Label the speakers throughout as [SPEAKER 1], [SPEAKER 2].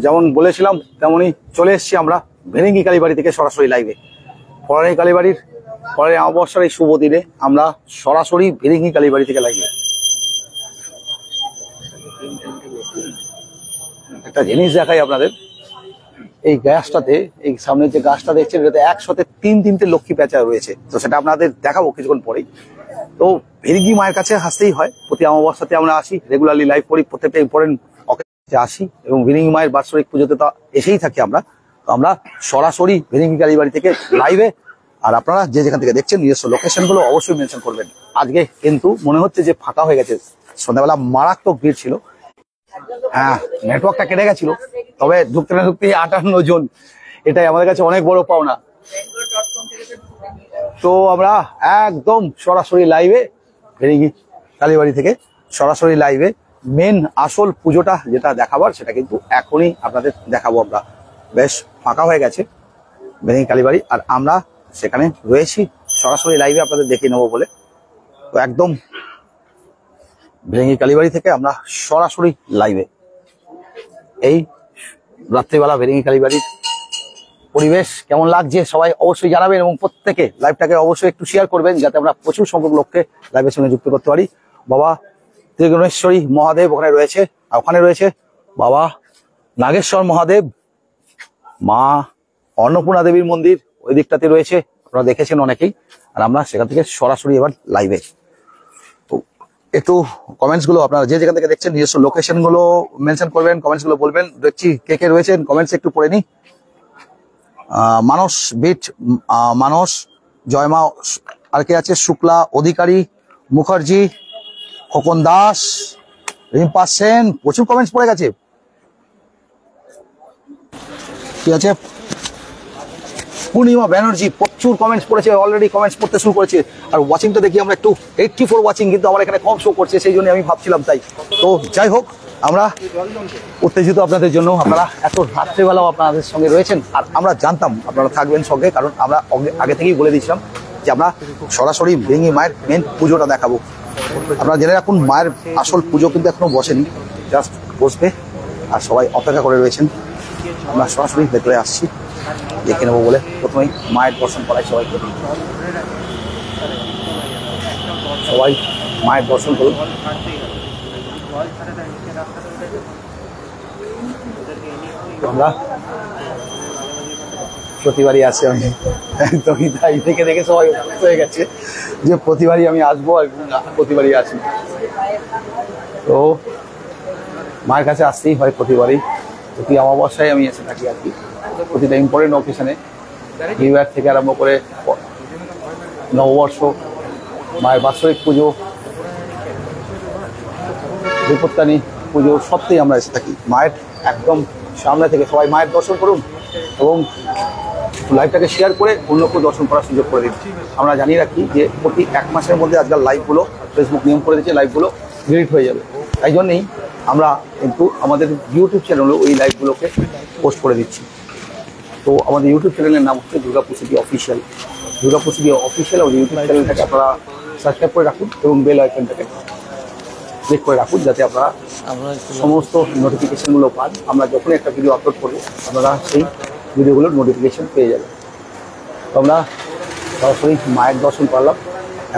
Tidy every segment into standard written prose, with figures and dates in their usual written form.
[SPEAKER 1] যেমন বলেছিলাম তেমনই চলে এসেছি আমরা ভেরিঙ্গি কালীবাড়ি থেকে সরাসরি লাইভে। পরানি কালীবাড়ির পরের অমাবস্যার এই শুভ দিনে আমরা সরাসরি ভেরিঙ্গি কালীবাড়ি থেকে লাইভে। একটা জিনিস দেখাই আপনাদের, এই গাছটাতে, এই সামনের যে গাছটা দেখছেন এটাতে একসাথে তিনটে লক্ষ্মী প্যাঁচা রয়েছে। তো সেটা আপনাদের দেখাবো কিছুক্ষণ পরেই। তো ভেরিঙ্গি মায়ের কাছে আসতেই হয়, প্রতি অমাবস্যাতে আমরা আসি, রেগুলারলি লাইভ করি, প্রত্যেকটা ইম্পর্টেন্ট অকেশনে আসি এবং ভেরিঙ্গি মায়ের বাৎসরিক পুজোতে তো এসেই থাকি আমরা। তো আমরা সরাসরি ভেরিঙ্গি কালীবাড়ি থেকে লাইভে। আর আপনারা যে যেখান থেকে দেখছেন নিজস্ব লোকেশনগুলো অবশ্যই মেনশন করবেন। আজকে কিন্তু মনে হচ্ছে যে ফাঁকা হয়ে গেছে, সন্ধ্যাবেলা মারাত্মক ভিড় ছিল। হ্যাঁ, নেটওয়ার্কটা কেটে গেছিল, তবে ঢুকতে না ঢুকতেই 58 জন, এটাই আমাদের কাছে অনেক বড় পাওনা। তো আমরা একদম সরাসরি লাইভে ভেরিঙ্গি কালীবাড়ি থেকে সরাসরি লাইভে মেন আসল পুজোটা যেটা দেখাবার সেটা কিন্তু এখনই আপনাদের দেখাবো। আমরা বেশ ফাঁকা হয়ে গেছে ভেরিঙ্গি কালীবাড়ি, আর আমরা সেখানে রয়েছি সরাসরি লাইভে আপনাদের দেখিয়ে নেবো বলে। তো একদম ভেরিঙ্গি কালীবাড়ি থেকে আমরা সরাসরি লাইভে। এই রাত্রিবেলা ভেরিঙ্গি কালীবাড়ির পরিবেশ কেমন লাগছে সবাই অবশ্যই জানাবেন এবং প্রত্যেকে লাইভটাকে অবশ্যই একটু শেয়ার করবেন যাতে আমরা প্রচুর সংখ্যক লোককে লাইভের সঙ্গে যুক্ত করতে পারি। বাবা ত্রিগুণেশ্বরী মহাদেব ওখানে রয়েছে, আর ওখানে রয়েছে বাবা নাগেশ্বর মহাদেব, মা অন্নপূর্ণা দেবীর মন্দির ওই দিকটাতে রয়েছে, আপনারা দেখেছেন অনেকেই। আর আমরা সেখান থেকে সরাসরি এবার লাইভে। তো একটু কমেন্টস গুলো আপনারা যে যেখান থেকে দেখছেন নিজস্ব লোকেশন গুলো মেনশন করবেন, কমেন্টস গুলো বলবেন। দেখছি কে কে রয়েছেন, কমেন্টস একটু পড়ে নি। মানস বিট, মানস, জয়মা, আর কে আছে, শুক্লা, অধিকারী, মুখার্জি, খোকন দাস, রিম্পা সেন, প্রচুর কমেন্টস পড়ে গেছে। কি আছে, পূর্ণিমা ব্যানার্জি, প্রচুর কমেন্টস পড়েছে, অলরেডি কমেন্টস পড়তে শুরু করেছে। আর ওয়াচিংটা দেখি আমরা একটু 84 ওয়াচিং, কিন্তু আমার এখানে কম শো করছে, সেই জন্য আমি ভাবছিলাম তাই। তো যাই হোক, আমরা উত্তেজিত আপনাদের জন্য, আপনারা এত রাত্রেবেলাও আপনাদের সঙ্গে রয়েছেন। আর আমরা জানতাম আপনারা থাকবেন সঙ্গে, কারণ আমরা আগে থেকেই বলে দিয়েছিলাম যে আমরা সরাসরি ভেরিঙ্গি মায়ের মেন পুজোটা দেখাবো। আপনারা জেনে রাখুন, মায়ের আসল পুজো কিন্তু এখনো বসেনি, জাস্ট বসবে আর সবাই অপেক্ষা করে রয়েছেন। আমরা সরাসরি ভেতরে আসছি, দেখে নেবো বলে। প্রথমেই মায়ের দর্শন করাই সবাইকে, সবাই মায়ের দর্শন করুন। আমরা প্রতিবারই আসি, আমি একদমই তাই, দেখে দেখে সবাই হয়ে গেছে যে প্রতিবারই আমি আসবো আর প্রতিবারই আসি। তো মায়ের কাছে আসতেই হয় প্রতিবারই, প্রতি অমাবস্যায় আমি এসে থাকি আর কি। প্রতিটা ইম্পর্টেন্ট অকেশনে, নিউ ইয়ার থেকে আরম্ভ করে নববর্ষ, মায়ের বাৎসরিক পুজো, বিপত্তানি পুজো, সবতেই আমরা এসে থাকি। মায়ের একদম সামনে থেকে সবাই মায়ের দর্শন করুন এবং লাইভটাকে শেয়ার করে অন্যকেও দর্শন করার সুযোগ করে দিন। আমরা জানিয়ে রাখি যে প্রতি 1 মাসের মধ্যে আজকাল লাইভগুলো ফেসবুক নিয়ম করে দিচ্ছে, লাইভগুলো ডিলিট হয়ে যাবে। তাই জন্যেই আমরা কিন্তু আমাদের ইউটিউব চ্যানেলেও ওই লাইভগুলোকে পোস্ট করে দিচ্ছি। তো আমাদের ইউটিউব চ্যানেলের নাম হচ্ছে Durgapur city official. Durgapur city official আমাদের ইউটিউব চ্যানেলটাকে আপনারা সাবস্ক্রাইব করে রাখুন এবং বেল আইকনটাকে ক্লিক করে রাখুন, যাতে আপনারা সমস্ত নোটিফিকেশনগুলো পান। আমরা যখনই একটা ভিডিও আপলোড করবো আপনারা সেই ভিডিওগুলোর নোটিফিকেশন পেয়ে যাবেন। তো আমরা সরাসরি মায়ের দর্শন করলাম,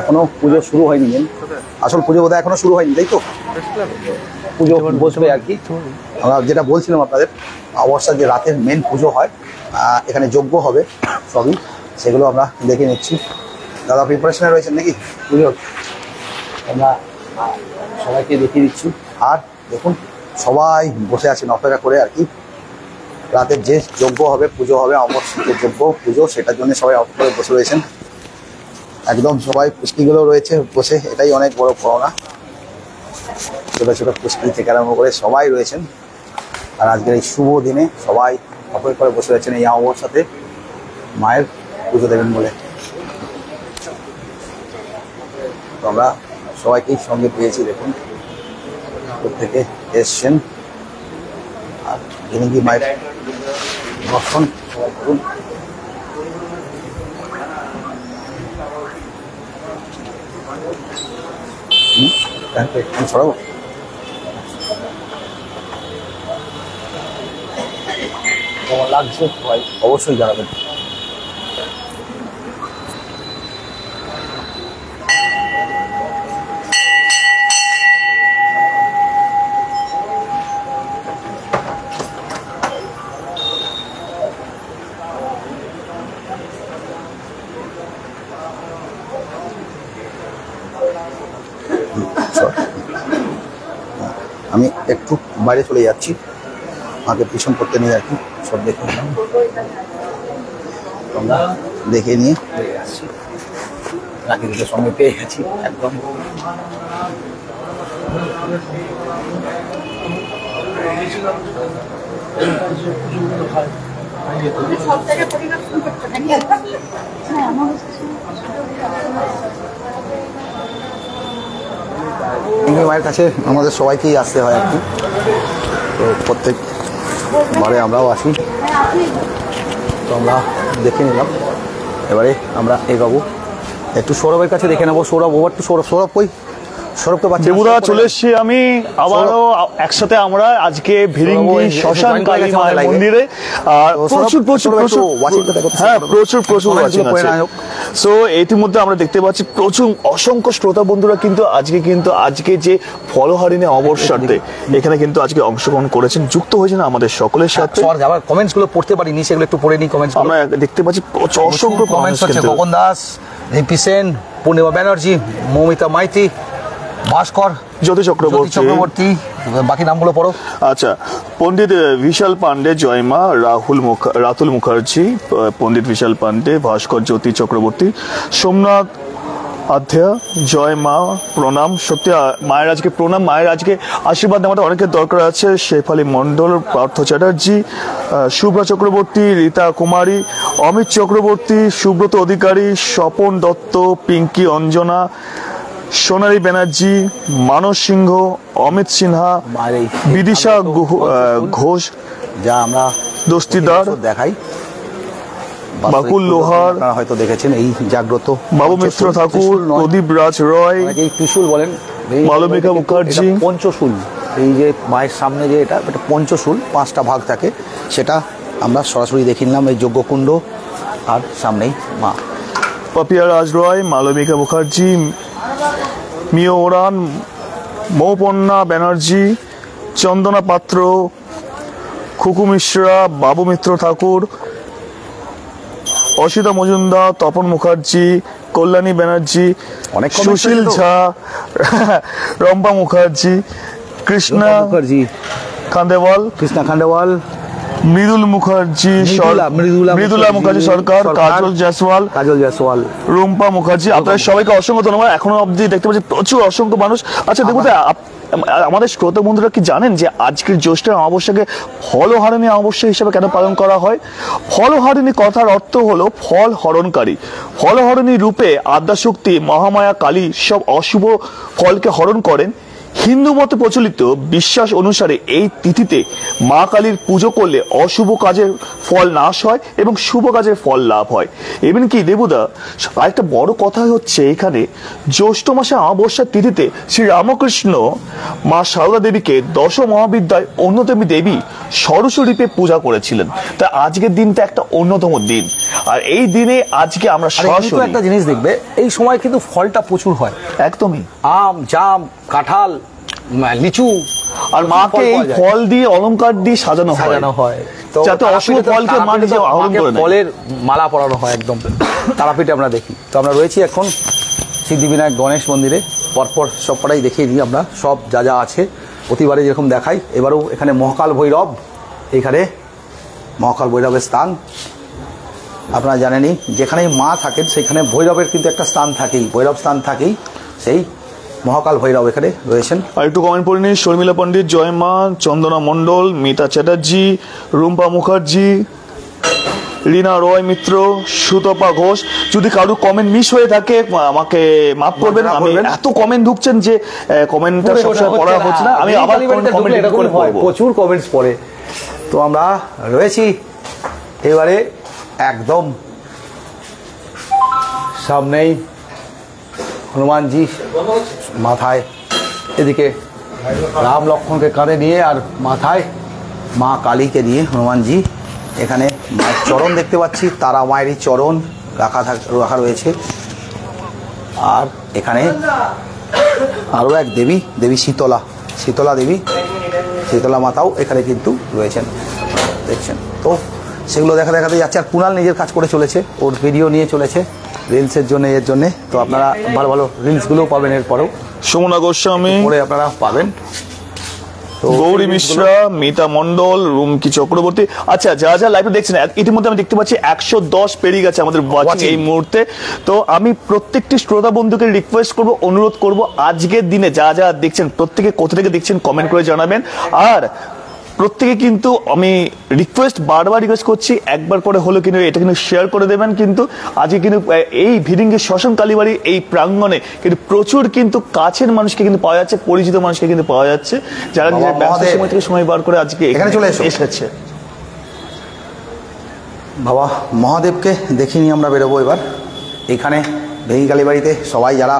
[SPEAKER 1] এখনো পুজো শুরু হয়নি। মেন আসল পুজো বোধহয় এখনো শুরু হয়নি, তাই তো? পুজো বসবে আর কি। আমরা যেটা বলছিলাম আপনাদের, অবশ্যই যে রাতের মেন পুজো হয়, এখানে যজ্ঞ হবে, সবই সেগুলো আমরা দেখে নিচ্ছি। দাদা প্রিপারেশনে রয়েছেন নাকি পুজোর? আমরা সবাইকে দেখিয়ে দিচ্ছি। আর দেখুন সবাই বসে আছেন অপেক্ষা করে আর কি, রাতের যে যজ্ঞ হবে, পুজো হবে, অমাবস্যার যে যজ্ঞ পুজো, সেটার জন্য সবাই অপেক্ষা করে বসে রয়েছেন। একদম সবাই পুষ্টিগুলো রয়েছে বসে, এটাই অনেক বড় পাওনা। ছোটো ছোটো পুষ্টি থেকে আরম্ভ করে সবাই রয়েছেন। আর আজকের এই শুভ দিনে সবাই অপেক্ষা করে বসে রয়েছেন এই অমাবস্যাতে মায়ের পুজো দেবেন বলে। তো আমরা সবাইকেই সঙ্গে পেয়েছি, দেখুন প্রত্যেকে এসছেন। আর ভেরিঙ্গি মায়ের দর্শন সবাই করুন। ছড়াবো কেমন লাগছে সবাই অবশ্যই জানাবেন। আমি একটু বাইরে চলে যাচ্ছি, আগে পিছন করতে নিয়ে আর কি সব দেখে আমরা দেখে নিয়ে আসছি। রাকিবের সঙ্গে পেয়ে গেছি একদম। মায়ের কাছে আমাদের সবাইকেই আসতে হয় আর কি, তো প্রত্যেকবারে আমরাও আসি, তো আমরা দেখে নিলাম। এবারে আমরা এগাবো একটু সৌরভের কাছে দেখে নেবো। Sourav over to Sourav. সৌরভ কই? সৌরভকে পাচ্ছি।
[SPEAKER 2] দেবুদা চলে এসছি আমি আবারও একসাথে আমরা আজকে ভিরিঙ্গি শ্মশান কালী মায়ের মন্দিরে, আর প্রচুর প্রচুর প্রচুর হ্যাঁ প্রচুর প্রচুর ওয়াচিং আছে। সো ইতিমধ্যে আমরা দেখতে পাচ্ছি প্রচুর অসংখ্য শ্রোতা বন্ধুরা কিন্তু আজকে যে ফলহারিণী অমাবস্যাতে এখানে কিন্তু আজকে অংশগ্রহণ করেছেন, যুক্ত হয়েছেন আমাদের সকলের সাথে।
[SPEAKER 1] আবার কমেন্টস গুলো পড়তে পারিনি, সেগুলো একটু পড়ে নিই। কমেন্টস আমরা
[SPEAKER 2] দেখতে পাচ্ছি অসংখ্য কমেন্টস আছে।
[SPEAKER 1] গগন দাস, রিম্পি সেন, পূর্ণিমা ব্যানার্জি, মৌমিতা মাইতি, ভাস্কর, জ্যোতি চক্রবর্তী, বাকি নামগুলো পড়ো।
[SPEAKER 2] আচ্ছা, পণ্ডিত বিশাল পান্ডে, জয়মা, রাতুল মুখার্জি, পণ্ডিত বিশাল পান্ডে, ভাস্কর, জ্যোতি চক্রবর্তী, সোমনাথ আধ্যা, জয় মা, প্রণাম। সত্যি মায়ের আজকে প্রণাম, মায়ের আজকে আশীর্বাদ নেওয়াটা অনেকের দরকার আছে। শেফালি মণ্ডল, পার্থ চ্যাটার্জি, শুভ্রা চক্রবর্তী, রীতা কুমারী, অমিত চক্রবর্তী, সুব্রত অধিকারী, স্বপন দত্ত, পিঙ্কি অঞ্জনা, সোনালী ব্যানার্জি, মানস সিংহ, অমিত সিনহা, বিদিশা ঘোষ,
[SPEAKER 1] যা আমরা
[SPEAKER 2] দস্তিদার
[SPEAKER 1] দেখাই,
[SPEAKER 2] বাকুল লোহার,
[SPEAKER 1] হয়তো দেখেছেন এই জাগ্রত,
[SPEAKER 2] বাবু মিত্র ঠাকুর, প্রদীপ রাজ রয়,
[SPEAKER 1] ত্রিশূল বলেন,
[SPEAKER 2] মালবিকা মুখার্জি,
[SPEAKER 1] পঞ্চশূল। এই যে মায়ের সামনে যে এটা পঞ্চশূল, 5টা ভাগ থাকে, সেটা আমরা সরাসরি দেখে নিলাম এই যজ্ঞকুণ্ড আর সামনেই মা।
[SPEAKER 2] পাপিয়া রাজ রয়, মালবিকা মুখার্জি, মিয় ওরান, মৌপন্না ব্যানার্জি, চন্দনা পাত্র, খুকু মিশ্রা, বাবু মিত্র ঠাকুর, অসিতা মজুমদার, তপন মুখার্জি, কল্যাণী ব্যানার্জি, সুশীল ঝা, রম্পা মুখার্জি, কৃষ্ণা খান্ডেওয়াল, মৃদুল মুখার্জি, মৃদুলা মুখার্জি সরকার, কাজল জয়সওয়াল, রুম্পা মুখার্জি। আপনাদের সবাইকে অসংখ্য ধন্যবাদ। এখনো অবধি দেখতে পাচ্ছি প্রচুর অসংখ্য মানুষ। আচ্ছা দেখুন, আমাদের শ্রোতা বন্ধুরা কি জানেন যে আজকের জ্যৈষ্ঠের অমাবস্যাকে ফলহারিণী অমাবস্যা হিসেবে কেন পালন করা হয়? ফলহারিণী কথার অর্থ হলো ফল হরণকারী। ফলহরণী রূপে আদ্যাশক্তি মহামায়া কালী সব অশুভ ফলকে হরণ করেন। হিন্দু মতে প্রচলিত বিশ্বাস অনুসারে এই তিথিতে মা কালীর পুজো করলে অশুভ কাজের ফল নাশ হয় এবং শুভ কাজের ফল লাভ হয়। এমনকি দেবুদা আরেকটা বড় কথা হচ্ছে, এখানে জ্যৈষ্ঠ মাসে অমাবস্যার তিথিতে শ্রী রামকৃষ্ণ মা সারদা দেবীকে দশ মহাবিদ্যায় অন্যতম দেবী সরস্বরূপে পূজা করেছিলেন। তা আজকের দিনটা একটা অন্যতম দিন, আর এই দিনে আজকে আমরা সরাসরি
[SPEAKER 1] একটা জিনিস দেখবে, এই সময় কিন্তু ফলটা প্রচুর হয়।
[SPEAKER 2] একদমই
[SPEAKER 1] আম, জাম, কাঁঠাল, লিচু,
[SPEAKER 2] আর মাকে এই ফল দিয়ে অলংকার দিয়ে সাজানো হয় যাতে অশুভ ফলকে মা নিজে আহরণ করে নেয়।
[SPEAKER 1] ফলের মালা পরানো হয় একদম তারাপীঠে আমরা দেখি। তো আমরা রয়েছি এখন সিদ্ধিবিনায়ক গণেশ মন্দিরে, পরপর সবকটাই দেখিয়ে দিই আমরা, সব যা যা আছে প্রতিবারে যেরকম দেখাই। এবারেও এখানে মহাকাল ভৈরব, এইখানে মহাকাল ভৈরবের স্থান। আপনারা জানেনই যেখানেই মা থাকেন সেখানে ভৈরবের কিন্তু একটা স্থান থাকেই, ভৈরব স্থান থাকেই। সেই মহাকাল ভৈরব এখানে রয়েছেন।
[SPEAKER 2] আর একটু কমেন্ট পড়ে নিই। শর্মিলা পণ্ডিত, জয় মা, চন্দনা মণ্ডল, মিতা চ্যাটার্জি, রুম্পা মুখার্জি, রিনা রয় মিত্র, সুতপা ঘোষ। যদি কারো কমেন্ট মিস হয়ে থাকে আমাকে মাফ করবেন, আমি এত কমেন্ট ঢুকছেন যে কমেন্টটা সবসময় পড়া হচ্ছে না। আমি আবার
[SPEAKER 1] প্রচুর কমেন্টস পড়ে। তো আমরা রয়েছি এবারে একদম সামনেই হনুমানজি মাথায়, এদিকে রাম লক্ষ্মণকে কাঁধে নিয়ে আর মাথায় মা কালীকে নিয়ে হনুমানজি এখানে মায়ের চরণ দেখতে পাচ্ছি, তারা মায়েরই চরণ রাখা রয়েছে। আর এখানে আরও এক দেবী শীতলা দেবী, শীতলা মাতাও এখানে কিন্তু রয়েছেন, দেখছেন। তো সেগুলো দেখাতে যাচ্ছে। আর কুণাল নিজের কাজ করে চলেছে, ওর ভিডিও নিয়ে চলেছে রিলসের জন্য, এর জন্যে। তো আপনারা ভালো ভালো রিলসগুলোও পাবেন এরপরেও,
[SPEAKER 2] সুমনা গোস্বামী
[SPEAKER 1] পরে আপনারা পাবেন।
[SPEAKER 2] গৌরী মিশ্রা, মিতা মন্ডল, রুমকি চক্রবর্তী। আচ্ছা, যা লাইভে দেখছেন ইতিমধ্যে আমি দেখতে পাচ্ছি 110 পেরিয়ে গেছে আমাদের ওয়াচিং এই মুহূর্তে। তো আমি প্রত্যেকটি শ্রোতা বন্ধুকে রিকোয়েস্ট করব, অনুরোধ করব, আজকের দিনে যা দেখছেন প্রত্যেকে কোথা থেকে দেখছেন কমেন্ট করে জানাবেন। আর প্রত্যেকে কিন্তু আমি বারবার রিকোয়েস্ট করছি, একবার করে হলো কিন্তু এটা কিন্তু শেয়ার করে দেবেন। কিন্তু আজকে কিন্তু এই ভিড়িঙ্গি শ্মশান কালীবাড়ি এই প্রাঙ্গণে কিন্তু প্রচুর কিন্তু কাছের মানুষকে কিন্তু পাওয়া যাচ্ছে, পরিচিত মানুষকে কিন্তু পাওয়া যাচ্ছে, যারা নিজের ব্যস্ত সময় থেকে সময় বার করে আজকে
[SPEAKER 1] এখানে চলে এসেছে। বাবা মহাদেবকে দেখিনি আমরা বেরোবো এবার। এখানে ভেঙি কালীবাড়িতে সবাই যারা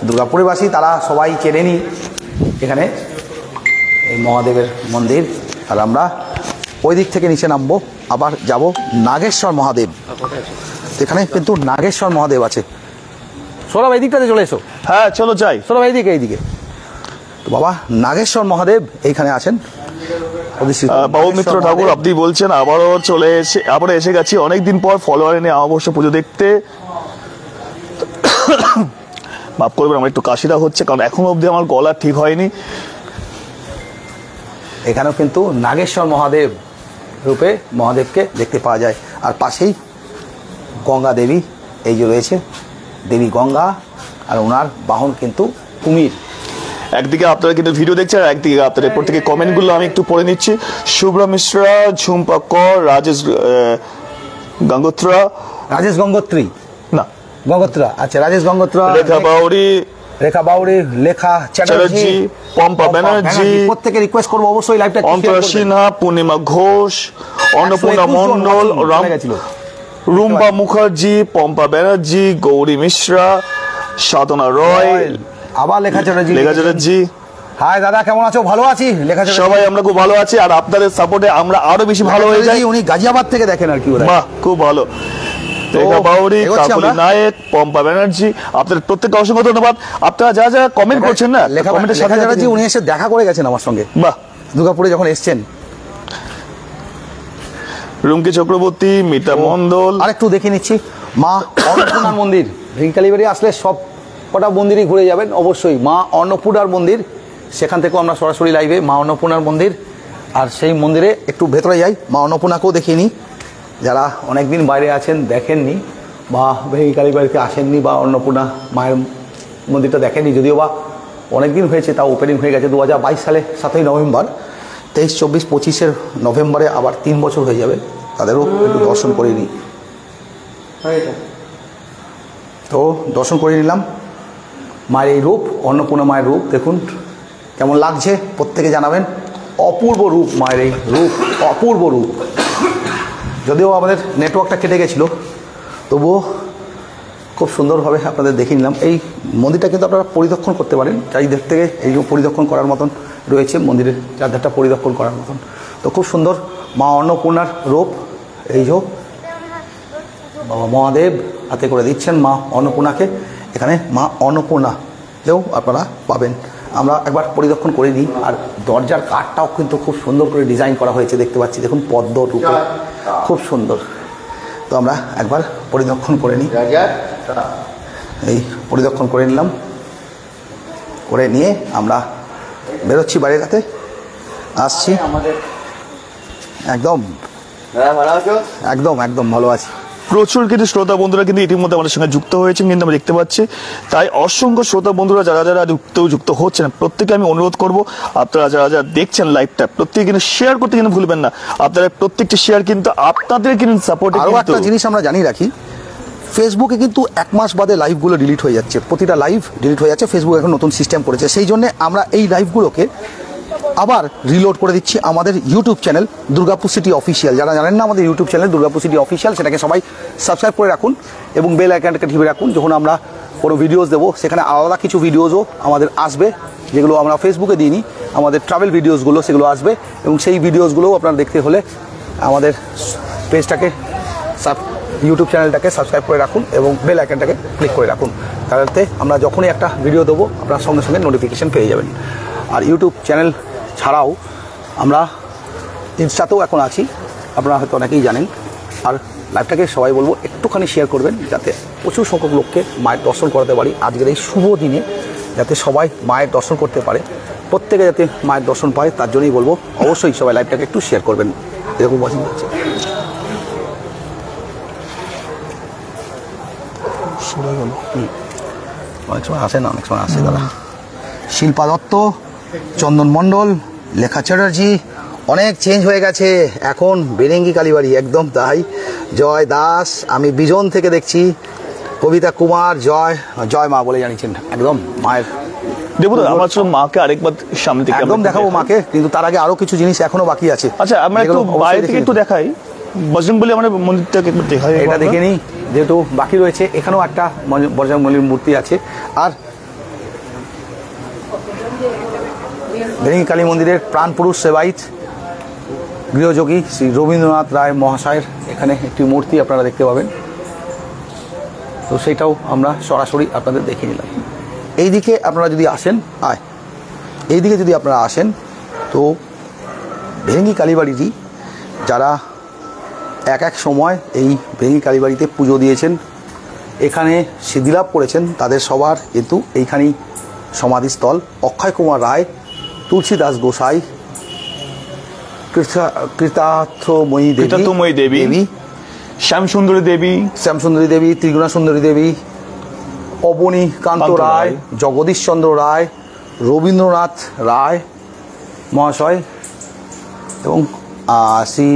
[SPEAKER 1] দুর্গাপুরবাসী তারা সবাই চেনেনি এখানে এই মহাদেবের মন্দির। আর আমরা ওই দিক থেকে নিচে নামবো, আবার যাব নাগেশ্বর মহাদেব। এখানে কিন্তু নাগেশ্বর মহাদেব আছে। সৌরভ এই দিকটাতে চলে এসো।
[SPEAKER 2] হ্যাঁ চলো যাই।
[SPEAKER 1] সৌরভ এইদিকে। তো বাবা নাগেশ্বর মহাদেব এইখানে আছেন।
[SPEAKER 2] বাবু মিত্র ঠাকুর আপনি বলছেন আবারও এসে গেছি অনেকদিন পর ফলোয়ার এনে অবশ্য পুজো দেখতে। মাফ করবেন, আমার একটু কাশিটা হচ্ছে, কারণ এখনো অবধি আমার গলা ঠিক হয়নি।
[SPEAKER 1] এখানেও কিন্তু নাগেশ্বর মহাদেব রূপে মহাদেবকে দেখতে পাওয়া যায়। আর পাশেই গঙ্গা দেবী এই যে রয়েছে, দেবী গঙ্গা, আর ওনার বাহন কিন্তু কুমির।
[SPEAKER 2] একদিকে আপনারা কিন্তু ভিডিও দেখছেন, আর একদিকে আপনাদের প্রত্যেকে কমেন্টগুলো আমি একটু পড়ে নিচ্ছি। শুভ্রা মিশ্রা, ঝুম্পা কর, রাজেশ গঙ্গোত্রা,
[SPEAKER 1] আচ্ছা রাজেশ গঙ্গোত্রা, রেখা বাউরি, লেখা চ্যাটার্জি,
[SPEAKER 2] পম্পা ব্যানার্জি,
[SPEAKER 1] প্রত্যেকে রিকোয়েস্ট করবো অবশ্যই লাইভটা
[SPEAKER 2] অন্তরা সিনহা, পূর্ণিমা ঘোষ, অন্নপূর্ণা মন্ডল, রুম্পা মুখার্জি, পম্পা ব্যানার্জি, গৌরী মিশ্রা, সাধনা রয়,
[SPEAKER 1] আবার লেখা চ্যাটার্জি। হাই দাদা, কেমন আছো? ভালো আছি।
[SPEAKER 2] সবাই আমরা খুব ভালো আছি, আর আপনাদের সাপোর্টে আমরা আরো বেশি ভালো হয়ে যাই।
[SPEAKER 1] উনি গাজিয়াবাদ থেকে দেখেন আর কি।
[SPEAKER 2] বাহ, খুব ভালো। রেখা বাউরি, কাকলি নায়েক, পম্পা ব্যানার্জি, আপনাদের প্রত্যেককে অসংখ্য ধন্যবাদ। আপনারা যা কমেন্ট করছেন না, কমেন্টের সাথে সাথে
[SPEAKER 1] উনি এসে দেখা করে গেছেন আমার সঙ্গে।
[SPEAKER 2] বাহ,
[SPEAKER 1] দুর্গাপুরে যখন এসেছেন।
[SPEAKER 2] রুমকি চক্রবর্তী, মিতা মন্ডল।
[SPEAKER 1] আরেকটু দেখে নিচ্ছি মা অন্নপূর্ণার মন্দির। ভেঙি কালীবাড়ি আসলে সব কটা মন্দিরই ঘুরে যাবেন অবশ্যই। মা অন্নপূর্ণার মন্দির, সেখান থেকেও আমরা সরাসরি লাইভে মা অন্নপূর্ণার মন্দির। আর সেই মন্দিরে একটু ভেতরে যাই, মা অন্নপূর্ণাকেও দেখিয়ে নিই। যারা অনেকদিন বাইরে আছেন, দেখেননি বা ভেঙি কালীবাড়িতে আসেননি বা অন্নপূর্ণা মায়ের মন্দিরটা দেখেননি, যদিও বা অনেকদিন হয়েছে, তাও ওপেনিং হয়ে গেছে 2022 সালে 7ই নভেম্বর। 23, 24, 25 নভেম্বরে আবার 3 বছর হয়ে যাবে, তাদেরও একটু দর্শন করে নিই। তো দর্শন করে নিলাম মায়ের এই রূপ, অন্নপূর্ণা মায়ের রূপ দেখুন কেমন লাগছে, প্রত্যেকে জানাবেন। অপূর্ব রূপ মায়ের এই রূপ, অপূর্ব রূপ। যদিও আমাদের নেটওয়ার্কটা কেটে গেছিলো, তবুও খুব সুন্দরভাবে আপনাদের দেখে নিলাম। এই মন্দিরটা কিন্তু আপনারা পরিদর্শন করতে পারেন, চারিদিক থেকে এই পরিদর্শন করার মতন রয়েছে, মন্দিরের চারধারটা পরিদর্শন করার মতন। তো খুব সুন্দর মা অন্নপূর্ণার রূপ। এই যে বাবা মহাদেব হাতে করে দিচ্ছেন মা অন্নপূর্ণাকে, এখানে মা অন্নপূর্ণাতেও আপনারা পাবেন। আমরা একবার পরিদর্শন করে নিই। আর দরজার কাঠটাও কিন্তু খুব সুন্দর করে ডিজাইন করা হয়েছে, দেখতে পাচ্ছি দেখুন, পদ্ম রূপে খুব সুন্দর। তো আমরা একবার পরিদর্শন করে নিই। এই পরিদর্শন করে নিলাম, করে নিয়ে আমরা বেরোচ্ছি বাইরের কাছে, আসছি। একদম একদম একদম ভালো আছি।
[SPEAKER 2] প্রচুর কিন্তু শ্রোতা বন্ধুরা কিন্তু ইতিমধ্যে আমাদের সঙ্গে যুক্ত হয়েছেন, কিন্তু আমরা দেখতে পাচ্ছি। তাই অসংখ্য শ্রোতা বন্ধুরা যারা যুক্ত হচ্ছেন, প্রত্যেকে আমি অনুরোধ করব, আপনারা যারা দেখছেন লাইভটা, প্রত্যেকে কিন্তু শেয়ার করতে কিন্তু ভুলবেন না। আপনারা প্রত্যেকটি শেয়ার কিন্তু আপনাদের কিন্তু সাপোর্টে।
[SPEAKER 1] আরও একটা জিনিস আমরা জানিয়ে রাখি, ফেসবুকে কিন্তু 1 মাস বাদে লাইভগুলো ডিলিট হয়ে যাচ্ছে, প্রতিটা লাইভ ডিলিট হয়ে যাচ্ছে। ফেসবুক এখন নতুন সিস্টেম করেছে, সেই জন্য আমরা এই লাইভগুলোকে আবার রিলোড করে দিচ্ছি আমাদের YouTube channel Durgapur city official. যারা জানেন না আমাদের YouTube channel Durgapur city official, সেটাকে সবাই সাবস্ক্রাইব করে রাখুন এবং বেল আইকনটাকে টিপে রাখুন। যখন আমরা কোনো ভিডিওস দেবো, সেখানে আলাদা কিছু ভিডিওসও আমাদের আসবে, যেগুলো আমরা ফেসবুকে দিইনি। আমাদের ট্রাভেল ভিডিওসগুলো সেগুলো আসবে, এবং সেই ভিডিওসগুলোও আপনারা দেখতে হলে আমাদের পেজটাকে ইউটিউব চ্যানেলটাকে সাবস্ক্রাইব করে রাখুন এবং বেল আইকনটাকে ক্লিক করে রাখুন, তাহলে আমরা যখনই একটা ভিডিও দেবো আপনারা সঙ্গে সঙ্গে নোটিফিকেশান পেয়ে যাবেন। আর ইউটিউব চ্যানেল ছাড়াও আমরা ইনস্টাতেও এখন আছি, আপনারা হয়তো অনেকেই জানেন। আর লাইভটাকে সবাই বলবো একটুখানি শেয়ার করবেন, যাতে প্রচুর সংখ্যক লোককে মায়ের দর্শন করাতে পারি আজকের এই শুভ দিনে, যাতে সবাই মায়ের দর্শন করতে পারে, প্রত্যেকে যাতে মায়ের দর্শন পায়, তার জন্যই বলবো অবশ্যই সবাই লাইভটাকে একটু শেয়ার করবেন। এরকম পছন্দ হচ্ছে অনেক সময় আসে না, অনেক সময় আসে দাদা। শিল্পা দত্ত, চন্দন মণ্ডল, লেখা চ্যাটার্জি, অনেক চেঞ্জ হয়ে গেছে এখন বেরেঙ্গি কালীবাড়ি, একদম তাই। জয় দাস, আমি বিজন থেকে দেখছি। কবিতা কুমার, জয় জয় মা বলে জানিয়েছেন, একদম মায়ের।
[SPEAKER 2] দেবদা আমার সব মাকে আরেকবার সামনে থেকে
[SPEAKER 1] একদম দেখাবো মাকে, কিন্তু তার আগে আরো কিছু জিনিস এখনো বাকি আছে।
[SPEAKER 2] আচ্ছা আমরা একটু বাইরে থেকে একটু দেখাই, বজরং বলি আমরা মন্দিরটাকে একটু দেখাই,
[SPEAKER 1] এটা দেখে নিই যেহেতু বাকি রয়েছে। এখানেও একটা বজরং বলির মূর্তি আছে। আর বেরেঙ্গি কালী মন্দিরের প্রাণ পুরুষ সেবায়িত গৃহযোগী শ্রী রবীন্দ্রনাথ রায় মহাশয়ের এখানে একটি মূর্তি আপনারা দেখতে পাবেন, তো সেইটাও আমরা সরাসরি আপনাদের দেখিয়ে নিলাম। এইদিকে আপনারা যদি আসেন, এইদিকে যদি আপনারা আসেন, তো বেরেঙ্গি কালীবাড়িটি যারা এক সময় এই বেরেঙ্গি কালীবাড়িতে পুজো দিয়েছেন, এখানে সিদ্ধিলাভ করেছেন, তাদের সবার কিন্তু এইখানেই সমাধিস্থল। অক্ষয় কুমার রায়, তুলসী দাস গোসাই, কৃতার্থময়ী দেবী,
[SPEAKER 2] শ্যামসুন্দরী দেবী,
[SPEAKER 1] ত্রিগুণা সুন্দরী দেবী, অবনী কান্ত রায়, জগদীশ চন্দ্র রায়, রবীন্দ্রনাথ রায় মহাশয় এবং শ্রী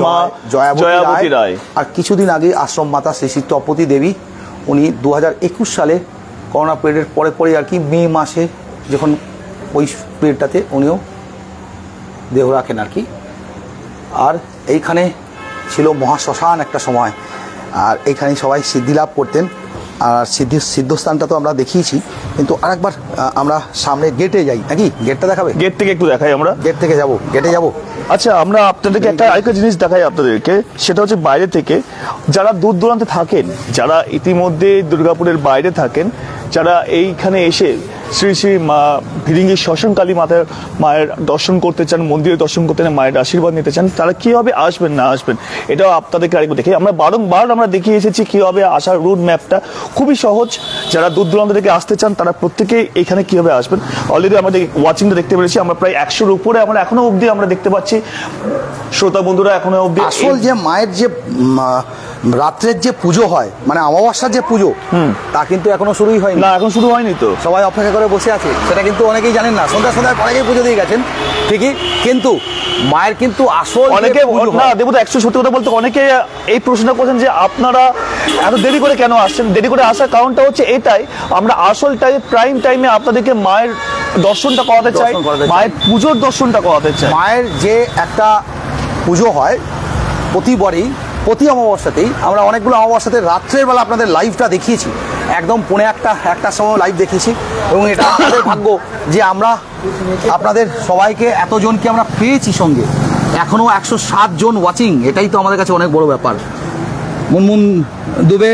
[SPEAKER 1] মা জয়াবতী রায়। আর কিছুদিন আগে আশ্রম মাতা শ্রী শ্রী তপতী দেবী, উনি 2021 সালে করোনা পিরিয়ডের পরে আর কি মে মাসে যখন ওই পিরিয়ডটাতে উনিও দেহ রাখেন আর কি। আর এইখানে ছিল মহাশ্মশান একটা সময়, আর এইখানে সবাই সিদ্ধিলাভ করতেন। আর সিদ্ধস্থানটা তো আমরা দেখিয়েছি, কিন্তু আরেকবার আমরা সামনে গেটে যাই নাকি? গেটটা দেখাবে?
[SPEAKER 2] গেট থেকে একটু দেখাই, আমরা
[SPEAKER 1] গেট থেকে যাবো, গেটে যাবো।
[SPEAKER 2] আচ্ছা আমরা আপনাদেরকে আরেকটা জিনিস দেখাই আপনাদেরকে, সেটা হচ্ছে বাইরে থেকে যারা দূর দূরান্তে থাকেন, যারা ইতিমধ্যে দুর্গাপুরের বাইরে থাকেন, যারা এইখানে এসে শ্রী শ্রী মা ভিরিঙ্গি শ্মশানকালী মায়ের দর্শন করতে চান, মন্দিরে দর্শন করতে চান, মায়ের আশীর্বাদ নিতে চান, তারা কীভাবে আসবেন না আসবেন এটাও আপনাদেরকে আরেকবার দেখি। আমরা বারংবার আমরা দেখিয়ে এসেছি কীভাবে আসার রুট ম্যাপটা খুবই সহজ। যারা দূর দূরান্ত থেকে আসতে চান তারা প্রত্যেকেই এখানে কীভাবে আসবেন। অলরেডি আমাদের ওয়াচিংটা দেখতে পেরেছি, আমরা প্রায় 100-র উপরে আমরা এখনো অবধি আমরা দেখতে পাচ্ছি শ্রোতা বন্ধুরা এখনো অবধি।
[SPEAKER 1] আসল যে মায়ের যে রাত্রের যে পুজো হয়, মানে অমাবস্যার যে পুজো, তা কিন্তু এখনো শুরুই হয়নি।
[SPEAKER 2] না, এখন শুরু হয়নি, তো
[SPEAKER 1] সবাই অপেক্ষা করে বসে আছে, সেটা কিন্তু অনেকেই জানেন না। সন্ধ্যার পরে পুজো দিয়ে গেছেন ঠিকই, কিন্তু মায়ের কিন্তু আসল
[SPEAKER 2] অনেকে না দেবতা 100 সত্যি কথা বলতে অনেকে এই প্রশ্নটা করছেন যে আপনারা এত দেরি করে কেন আসছেন। দেরি করে আসার কারণটা হচ্ছে এটাই, আমরা আসল প্রাইম টাইমে আপনাদেরকে মায়ের দর্শনটা করাতে চাই, মায়ের পুজোর দর্শনটা করাতে চাই।
[SPEAKER 1] মায়ের যে একটা পুজো হয় প্রতি অমাবস্যাতেই, আমরা অনেকগুলো অমাবস্যাতে রাত্রের বেলা আপনাদের লাইভটা দেখিয়েছি, একদম 1:30-1টার সময় লাইভ দেখিয়েছি। এবং এটা আমাদের ভাগ্য যে আমরা আপনাদের সবাইকে এতজনকে আমরা পেয়েছি সঙ্গে, এখনও 107 জন ওয়াচিং, এটাই তো আমাদের কাছে অনেক বড় ব্যাপার। মুনমুন দুবে,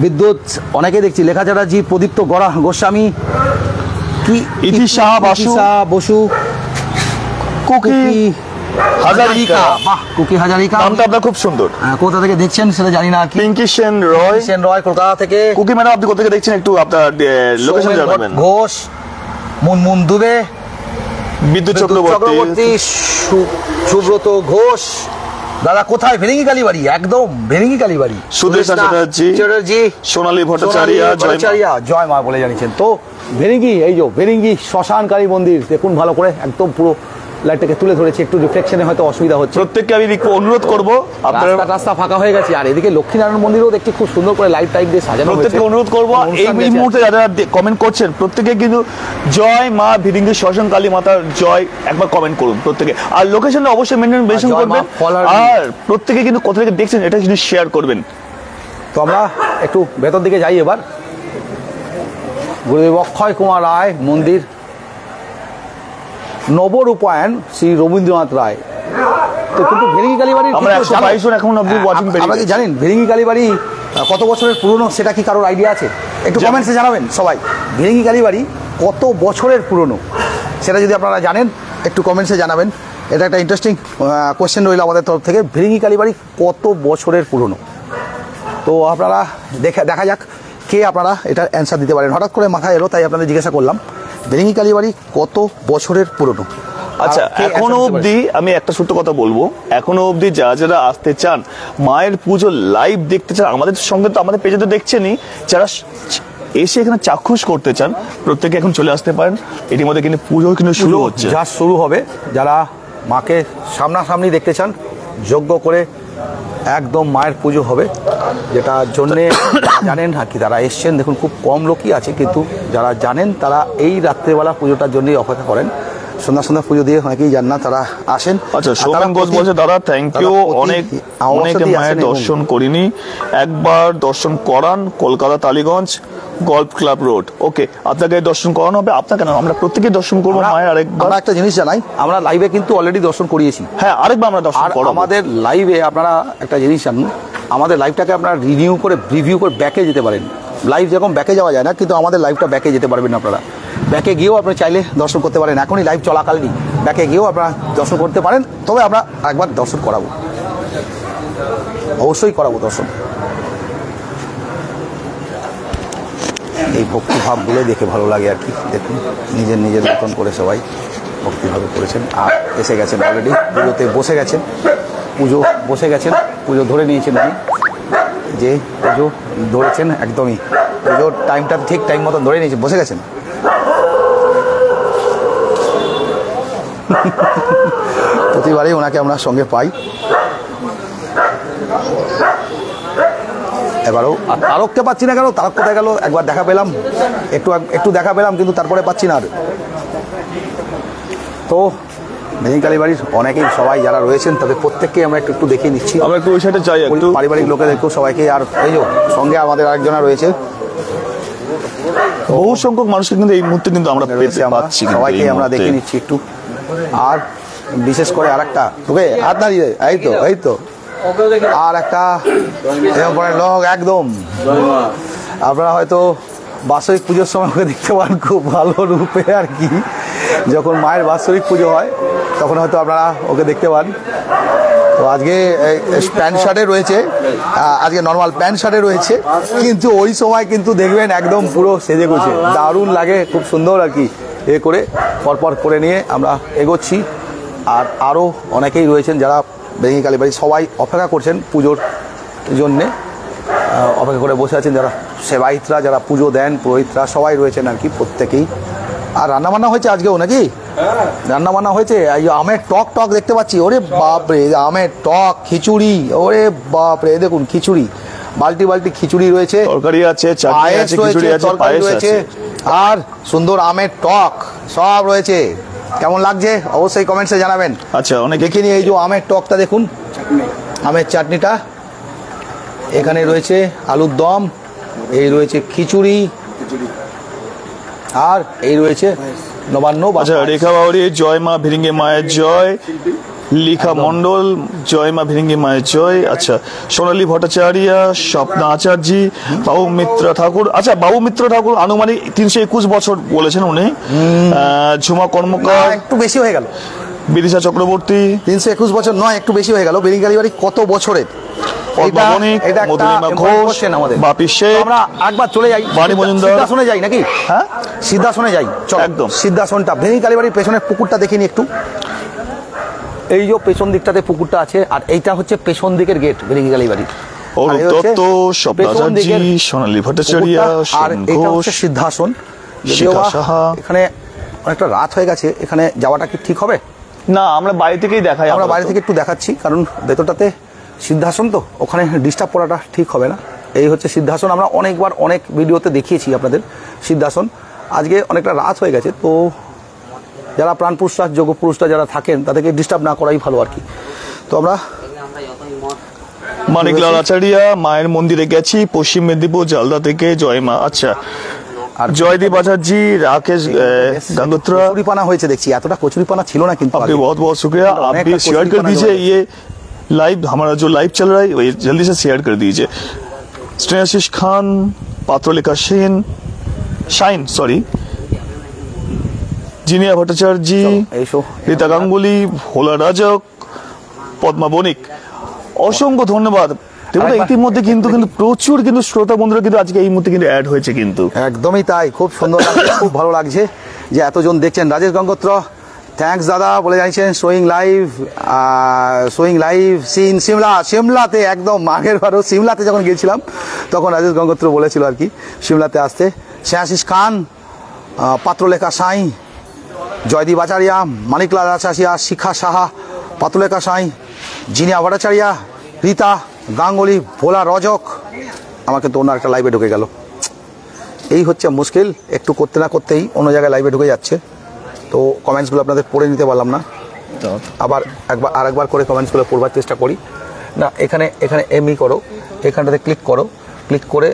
[SPEAKER 1] বিদ্যুৎ, অনেকে দেখছি, লেখা চ্যাটার্জি, প্রদীপ্ত গোস্বামী, কি
[SPEAKER 2] ইতিশা
[SPEAKER 1] বসু, কুকি হাজারিকা, বাহ, কুকি হাজারিকা নামটা আপনার খুব সুন্দর। কোথা থেকে দেখছেন সেটা জানি না।
[SPEAKER 2] পিঙ্কি সেন রয়
[SPEAKER 1] কলকাতা থেকে।
[SPEAKER 2] কুকি ম্যাডাম আপনি কোথা থেকে দেখছেন একটু আপনার লোকেশন জানাবেন।
[SPEAKER 1] ঘোষ, মুনমুন দুবে,
[SPEAKER 2] বিদ্যুৎ চক্রবর্তী,
[SPEAKER 1] সুব্রত ঘোষ। দাদা কোথায়? ভেরিঙ্গি কালীবাড়ি, একদম ভেরিঙ্গি কালীবাড়ি।
[SPEAKER 2] সুদেশা চ্যাটার্জি, সোনালী ভট্টাচার্য,
[SPEAKER 1] জয় মা বলে জানিয়েছেন। তো ভেরিঙ্গি, এই যে ভেরিঙ্গি শ্মশানকালী মন্দির দেখুন ভালো করে, একদম পুরো লাইটটাকে তুলে ধরেছে, একটু রিফ্লেকশনে হয়তো অসুবিধা হচ্ছে।
[SPEAKER 2] প্রত্যেককে আমি অনুরোধ করবো, আপনারা
[SPEAKER 1] রাস্তা ফাঁকা হয়ে গেছে। আর এদিকে লক্ষ্মীনারায়ণ মন্দিরও দেখছি খুব সুন্দর করে লাইট টাইট দিয়ে সাজানো।
[SPEAKER 2] প্রত্যেককে অনুরোধ করবো, এই মুহূর্তে যারা কমেন্ট করছেন প্রত্যেকে কিন্তু জয় মা ভিরিঙ্গি শ্মশানকালী মাতার জয় একবার কমেন্ট করুন প্রত্যেকে। আর লোকেশনটা অবশ্যই মেনশন করবেন, আর প্রত্যেকে কিন্তু কোথা থেকে দেখছেন এটা কিন্তু শেয়ার করবেন।
[SPEAKER 1] তো আমরা একটু ভেতর দিকে যাই এবার। গুরুদেব অক্ষয় কুমার রায় মন্দির, নবরূপায়ণ শ্রী রবীন্দ্রনাথ রায়। তো কিন্তু ভেরিঙ্গি কালীবাড়ি
[SPEAKER 2] আমরা 122 জন এখন অবধি ওয়াচিং পেয়ে
[SPEAKER 1] আপনারা কি জানেন ভেরিঙ্গি কালীবাড়ি কত বছরের পুরনো, সেটা কি কারোর আইডিয়া আছে? একটু কমেন্টসে জানাবেন সবাই, ভেরিঙ্গি কালীবাড়ি কত বছরের পুরনো সেটা যদি আপনারা জানেন একটু কমেন্টসে জানাবেন। এটা একটা ইন্টারেস্টিং কোয়েশ্চেন রইল আমাদের তরফ থেকে, ভেরিঙ্গি কালীবাড়ি কত বছরের পুরনো। তো আপনারা দেখা যাক কে আপনারা এটার অ্যান্সার দিতে পারেন। হঠাৎ করে মাথায় এলো তাই আপনাদের জিজ্ঞাসা করলাম, ভেরিঙ্গি কালীবাড়ি কত বছরের পুরনো।
[SPEAKER 2] আচ্ছা, এখনো অবধি আমি একটা ছোট্ট কথা বলবো, এখনো অবধি যারা আসতে চান, মায়ের পুজো লাইভ দেখতে চান, আমাদের সঙ্গে তো আমাদের পেজে তো দেখছেনই, যারা এসে এখানে চাক্ষুষ করতে চান প্রত্যেকে এখন চলে আসতে পারেন। এটির মধ্যে কিন্তু পুজো কিন্তু শুরু হচ্ছে,
[SPEAKER 1] যা শুরু হবে। যারা মাকে সামনাসামনি দেখতে চান, যোগ্য করে একদম মায়ের পুজো হবে, যেটার জন্যে জানেন আর কি তারা এসছেন। দেখুন খুব কম লোকই আছে, কিন্তু যারা জানেন তারা এই রাত্রেবেলা পুজোটার জন্যই অপেক্ষা করেন। সন্ধ্যা পুজো দিয়ে অনেকেই জান না, তারা আসেন।
[SPEAKER 2] আচ্ছা, সৌমেন ঘোষ বলছে দাদা থ্যাংক ইউ, অনেকে মায়ের দর্শন করিনি, একবার দর্শন করান, Kolkata Tollygunge golf club road. Okay, আপনাকে দর্শন করানো হবে, আপনাকে না, আমরা প্রত্যেকে দর্শন করবো মায়ের। আরেকবার
[SPEAKER 1] আমরা একটা জিনিস জানাই, আমরা লাইভে কিন্তু অলরেডি দর্শন করিয়েছি।
[SPEAKER 2] হ্যাঁ, আরেকবার আমরা দর্শন করব।
[SPEAKER 1] আমাদের লাইভে আপনারা একটা জিনিস জানুন, আমাদের লাইভটাকে আপনারা রিভিউ করে ব্যাকে যেতে পারেন। লাইভ যেরকম ব্যাকে যাওয়া যায় না, কিন্তু আমাদের লাইভটা ব্যাকে যেতে পারবেন আপনারা। ব্যাকে গিয়েও আপনি চাইলে দর্শন করতে পারেন, এখনই লাইভ চলাকালীনই ব্যাকে গিয়েও আপনারা দর্শন করতে পারেন। তবে আমরা একবার দর্শন করাবো, অবশ্যই করাবো দর্শন। এই ভক্তিভাবগুলো দেখে ভালো লাগে আর কি। দেখুন নিজের মতন করে সবাই ভক্তিভাবে করেছেন, আর এসে গেছেন অলরেডি পুজোতে বসে গেছেন, পুজো ধরে নিয়েছেন উনি, যে পুজো ধরেছেন একদমই পুজোর টাইমটা ঠিক টাইম মতন ধরে নিয়েছেন, বসে গেছেন। প্রতিবারই ওনাকে আমরা সঙ্গে পাই, এবারও তারককে পাচ্ছি না কেন, তারক কোথায় গেল? একবার দেখা পেলাম, একটু দেখা পেলাম, কিন্তু তারপরে পাচ্ছি না আর। তো ভেরিঙ্গি কালীবাড়ির অনেকেই সবাই যারা রয়েছেন তাদের প্রত্যেককেই আমরা একটু দেখিয়ে নিচ্ছি।
[SPEAKER 2] আমরা একটু ওই সাইডে যাই, একটু
[SPEAKER 1] পারিবারিক লোকেদেরকেও সবাইকে, আর এই যে সঙ্গে আমাদের আরেকজনা রয়েছে,
[SPEAKER 2] বহু সংখ্যক মানুষকে কিন্তু এই মুহূর্তে কিন্তু আমরা পেতে পাচ্ছি,
[SPEAKER 1] সবাইকে আমরা দেখে নিচ্ছি একটু। আর বিশেষ করে আরেকটা তোকে হাত দাঁড়িয়ে এই তো আর একটা এরকম লোক একদম, আপনারা হয়তো বাৎসরিক পুজোর সময় ওকে দেখতে পান খুব ভালো রূপে আর কি। যখন মায়ের বাৎসরিক পুজো হয় তখন হয়তো আপনারা ওকে দেখতে পান। তো আজকে প্যান্ট শার্টে রয়েছে, আজকে নর্মাল প্যান্ট শার্টে রয়েছে, কিন্তু ওই সময় কিন্তু দেখবেন একদম পুরো সেজে গুছে, দারুণ লাগে, খুব সুন্দর আর কি। এ করে পরপর করে নিয়ে আমরা এগোচ্ছি। আর আরও অনেকেই রয়েছেন যারা ভেরিঙ্গি কালীবাড়ি, সবাই অপেক্ষা করছেন পুজোর জন্যে, অপেক্ষা করে বসে আছেন যারা সেবায়িতরা, যারা পুজো দেন, পুরোহিতরা সবাই রয়েছেন আর কি প্রত্যেকেই। আর রান্নাবান্না হয়েছে আজকেও নাকি? রান্নাবান্না হয়েছে, এই আমের টক দেখতে পাচ্ছি, ওরে বাপরে, আমের টক, খিচুড়ি, ওরে বাপরে, দেখুন খিচুড়ি, বালতি খিচুড়ি রয়েছে,
[SPEAKER 2] তরকারি আছে, চাটনি আছে, খিচুড়ি আছে, পায়েস আছে,
[SPEAKER 1] আর সুন্দর আমের টক সব রয়েছে। কেমন লাগছে অবশ্যই কমেন্টসে জানাবেন।
[SPEAKER 2] আচ্ছা, অনেক
[SPEAKER 1] দেখিনি এই যে আমের টকটা দেখুন, আমের চাটনিটা, এখানে রয়েছে আলুর দম, এই রয়েছে খিচুড়ি, আর এই রয়েছে নবান্ন।
[SPEAKER 2] আচ্ছা, রেখা বাউরি জয় মা ভেরিঙ্গি মায়ের জয়, লিখা মন্ডল জয় মা ভেরিঙ্গি মায়ের জয়। আচ্ছা, সোনালী ভট্টাচার্য, স্বপ্না আচার্য, বাবু মিত্র ঠাকুর। আচ্ছা, বাবু মিত্র ঠাকুর আনুমানিক 321 বছর বলেছেন উনি। ঝুমা কর্মকার
[SPEAKER 1] একটু বেশি হয়ে গেল,
[SPEAKER 2] বিদিশা চক্রবর্তী
[SPEAKER 1] 321 বছর নয়, একটু বেশি হয়ে গেল। ভেরিঙ্গি কালীবাড়ি কত বছরের? একবার চলে যাই সিদ্ধাসনে যাই নাকি?
[SPEAKER 2] হ্যাঁ,
[SPEAKER 1] সিদ্ধাসনে যাই, চল একদম সিদ্ধাসনটা। ভেরিঙ্গি কালীবাড়ির পেছনের পুকুরটা দেখিনি একটু, এই যে পেছন দিকটাতে পুকুরটা আছে, আর এইটা হচ্ছে পেছন দিকের গেট ভেরিঙ্গি কালীবাড়ির।
[SPEAKER 2] সোনালী ভট্টাচার্য,
[SPEAKER 1] আর এটা হচ্ছে সিদ্ধাসন। এখানে অনেকটা রাত হয়ে গেছে, এখানে যাওয়াটা কি ঠিক হবে?
[SPEAKER 2] না, আমরা বাইরে থেকেই দেখাই,
[SPEAKER 1] আমরা বাইরে থেকে একটু দেখাচ্ছি, কারণ ভেতরটাতে সিদ্ধাসন তো ওখানে ডিস্টার্ব করাটা ঠিক হবে না। এই হচ্ছে সিদ্ধাসন, আমরা অনেকবার অনেক ভিডিওতে দেখিয়েছি আপনাদের সিদ্ধাসন। আজকে অনেকটা রাত হয়ে গেছে, তো যারা প্রাণপুরুষরা, যোগপুরুষরা যারা থাকেন তাদেরকে ডিস্টার্ব না করাই ভালো আর কি। তো আমরা
[SPEAKER 2] মানিকলাল আচার্য মায়ের মন্দিরে গেছি, পশ্চিম মেদিনীপুর জালদা থেকে, জয় মা। আচ্ছা,
[SPEAKER 1] আর
[SPEAKER 2] জয়দীপ আচার্য, রাকেশ गंगोत्रा,
[SPEAKER 1] कचुरीपाना হয়েছে দেখছি, এতটা কচুরিপানা ছিল না কিন্তু।
[SPEAKER 2] आपके बहुत बहुत शुक्रिया, आप भी शेयर कर दीजिए ये लाइव, हमारा जो लाइव चल रहा है वो जल्दी से शेयर कर दीजिए। स्नेहाशीष खान, पात्रलेखा शाइन सॉरी, জিনিয়া ভট্টাচার্য, রীতা গাঙ্গুলি, ভোলা রাজক, পদ্মা বণিক, অসংখ্য ধন্যবাদ। দেখুন ইতিমধ্যে কিন্তু প্রচুর কিন্তু শ্রোতা বন্ধুরা কিন্তু আজকে এই মুহূর্তে কিন্তু অ্যাড হয়েছে কিন্তু।
[SPEAKER 1] একদমই তাই, খুব সুন্দর লাগছে, খুব ভালো লাগছে যে এতজন দেখছেন। রাজেশ গঙ্গোত্র, থ্যাঙ্কস দাদা বলে জানিয়েছেন। শোয়িং লাইভ সিন সিমলাতে, একদম আগের বারও সিমলাতে যখন গিয়েছিলাম তখন রাজেশ গঙ্গোত্র বলেছিল আর কি সিমলাতে আসতে। স্নেহাশিস খান, পাত্রলেখা সাঁই, জয়দীপ আচার্য, মানিকলাল আচার্য, শিখা সাহা, পাত্রলেখা সাঁই, জিনিয়া ভট্টাচার্য, রীতা গাঙ্গুলি, ভোলা রজক। আমাকে তো অন্য একটা লাইভে ঢুকে গেল, এই হচ্ছে মুশকিল, একটু করতে না করতেই অন্য জায়গায় লাইভে ঢুকে যাচ্ছে। তো কমেন্টসগুলো আপনাদের পড়ে নিতে পারলাম না, আবার আরেকবার করে কমেন্টসগুলো পড়বার চেষ্টা করি। না এখানে এমই করো, এখানটাতে ক্লিক করো, ক্লিক করে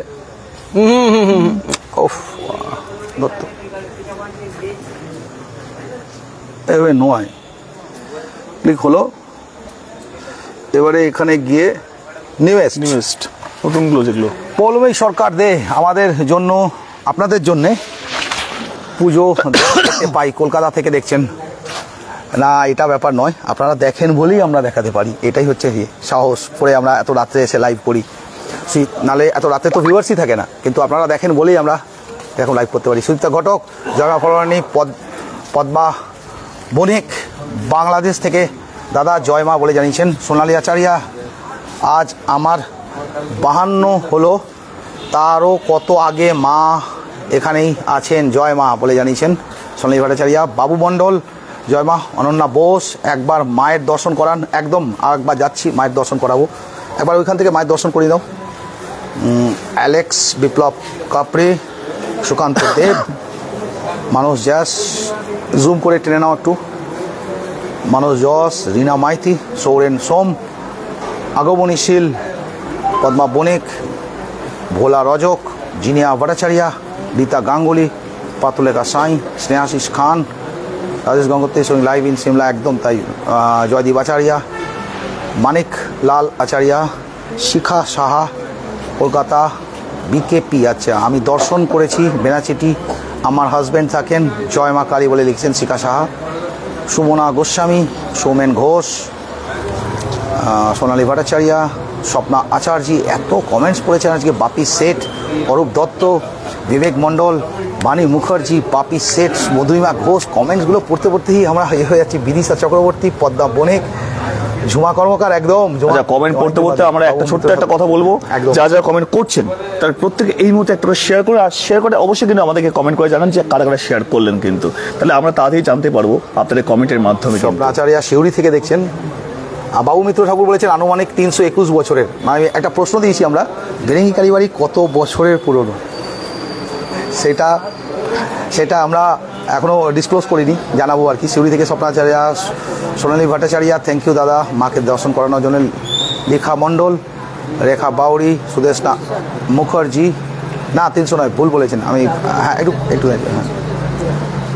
[SPEAKER 1] এভাবে নয়, ক্লিক হলো। এবারে এখানে গিয়ে নিউয়েস্ট
[SPEAKER 2] নতুনগুলো যেগুলো
[SPEAKER 1] পৌলমী সরকার দে আমাদের জন্য, আপনাদের জন্যে পুজো দেখতে পাই, কলকাতা থেকে দেখছেন না, এটা ব্যাপার নয়, আপনারা দেখেন বলেই আমরা দেখাতে পারি, এটাই হচ্ছে সাহস করে আমরা এত রাত্রে এসে লাইভ করি। নালে এত রাতে তো ভিউয়ার্সই থাকে না, কিন্তু আপনারা দেখেন বলেই আমরা এখন লাইভ করতে পারি। সুচিতা ঘটক, জয়মা ফলরানী, পদ্মা বণিক বাংলাদেশ থেকে দাদা জয়মা বলে জানিয়েছেন। সোনালী আচার্য, আজ আমার 52 হলো, তারও কত আগে মা এখানেই আছেন, জয় মা বলে জানিয়েছেন সোনালী ভট্টাচার্য। বাবু মণ্ডল, জয় মা। অনন্যা বোস, একবার মায়ের দর্শন করান। একদম আরেকবার যাচ্ছি, মায়ের দর্শন করাবো, একবার ওইখান থেকে মায়ের দর্শন করিয়ে দাও। অ্যালেক্স, বিপ্লব কাপড়ে, সুকান্ত দেব, মানস যশ, জুম করে টেনে নাও একটু, মানস যশ, রীনা মাইতি, সৌরেন সোম, আগমনীশীল, পদ্মা বণিক, ভোলা রজক, জিনিয়া ভট্টাচার্য, রীতা গাঙ্গুলি, পাত্রলেখা সাঁই, স্নেহাশিস খান, রাজেশ গঙ্গোত্রের সঙ্গে লাইভ ইন সিমলা, একদম তাই। জয়দীপ আচার্য, মানিক লাল আচার্য, শিখা সাহা, কলকাতা বিকেপি। আচ্ছা, আমি দর্শন করেছি বেনাচিটি, আমার হাজব্যান্ড থাকেন, জয় মা কালী বলে লিখছেন শিখা সাহা। সুমনা গোস্বামী, সৌমেন ঘোষ, সোনালী ভট্টাচার্য, স্বপ্না আচার্য, এত কমেন্টস করেছেন আজকে। বাপি শেঠ, অরূপ দত্ত, বিবেক মণ্ডল, বাণী মুখার্জি, বাপি শেঠ, মধুরিমা ঘোষ, কমেন্টসগুলো পড়তে পড়তেই আমরা হয়ে যাচ্ছি। বিদিশা চক্রবর্তী, পদ্মা বণিক, ঝুমা কর্মকার, একদম
[SPEAKER 2] কমেন্ট পড়তে পড়তে আমরা একটা ছোট্ট একটা কথা বলবো, যা যা কমেন্ট করছেন তার প্রত্যেকে এই মুহূর্তে একটা শেয়ার করে, আর শেয়ার করে অবশ্যই কিন্তু আমাদেরকে কমেন্ট করে জানান যে কারা কারা শেয়ার করলেন কিন্তু, তাহলে আমরা তাড়াতাড়ি জানতে পারবো আপনাদের কমেন্টের মাধ্যমে।
[SPEAKER 1] স্বপ্না আচার্য শিউরি থেকে দেখছেন। বাবু মিত্র ঠাকুর বলেছেন আনুমানিক 321 বছরের। মানে একটা প্রশ্ন দিয়েছি আমরা, বেরেঙ্গি কালীবাড়ি কত বছরের পুরনো, সেটা আমরা এখনও ডিসক্লোজ করিনি, জানাবো আর কি। শিউরি থেকে স্বপ্নাচার্য, সোনালী ভট্টাচার্য, থ্যাংক ইউ দাদা মাকে দর্শন করানোর জন্য। লেখা মণ্ডল, রেখা বাউরি, সুদেশনা মুখার্জি, না 300 নয়, ভুল বলেছেন, আমি হ্যাঁ একটু হ্যাঁ।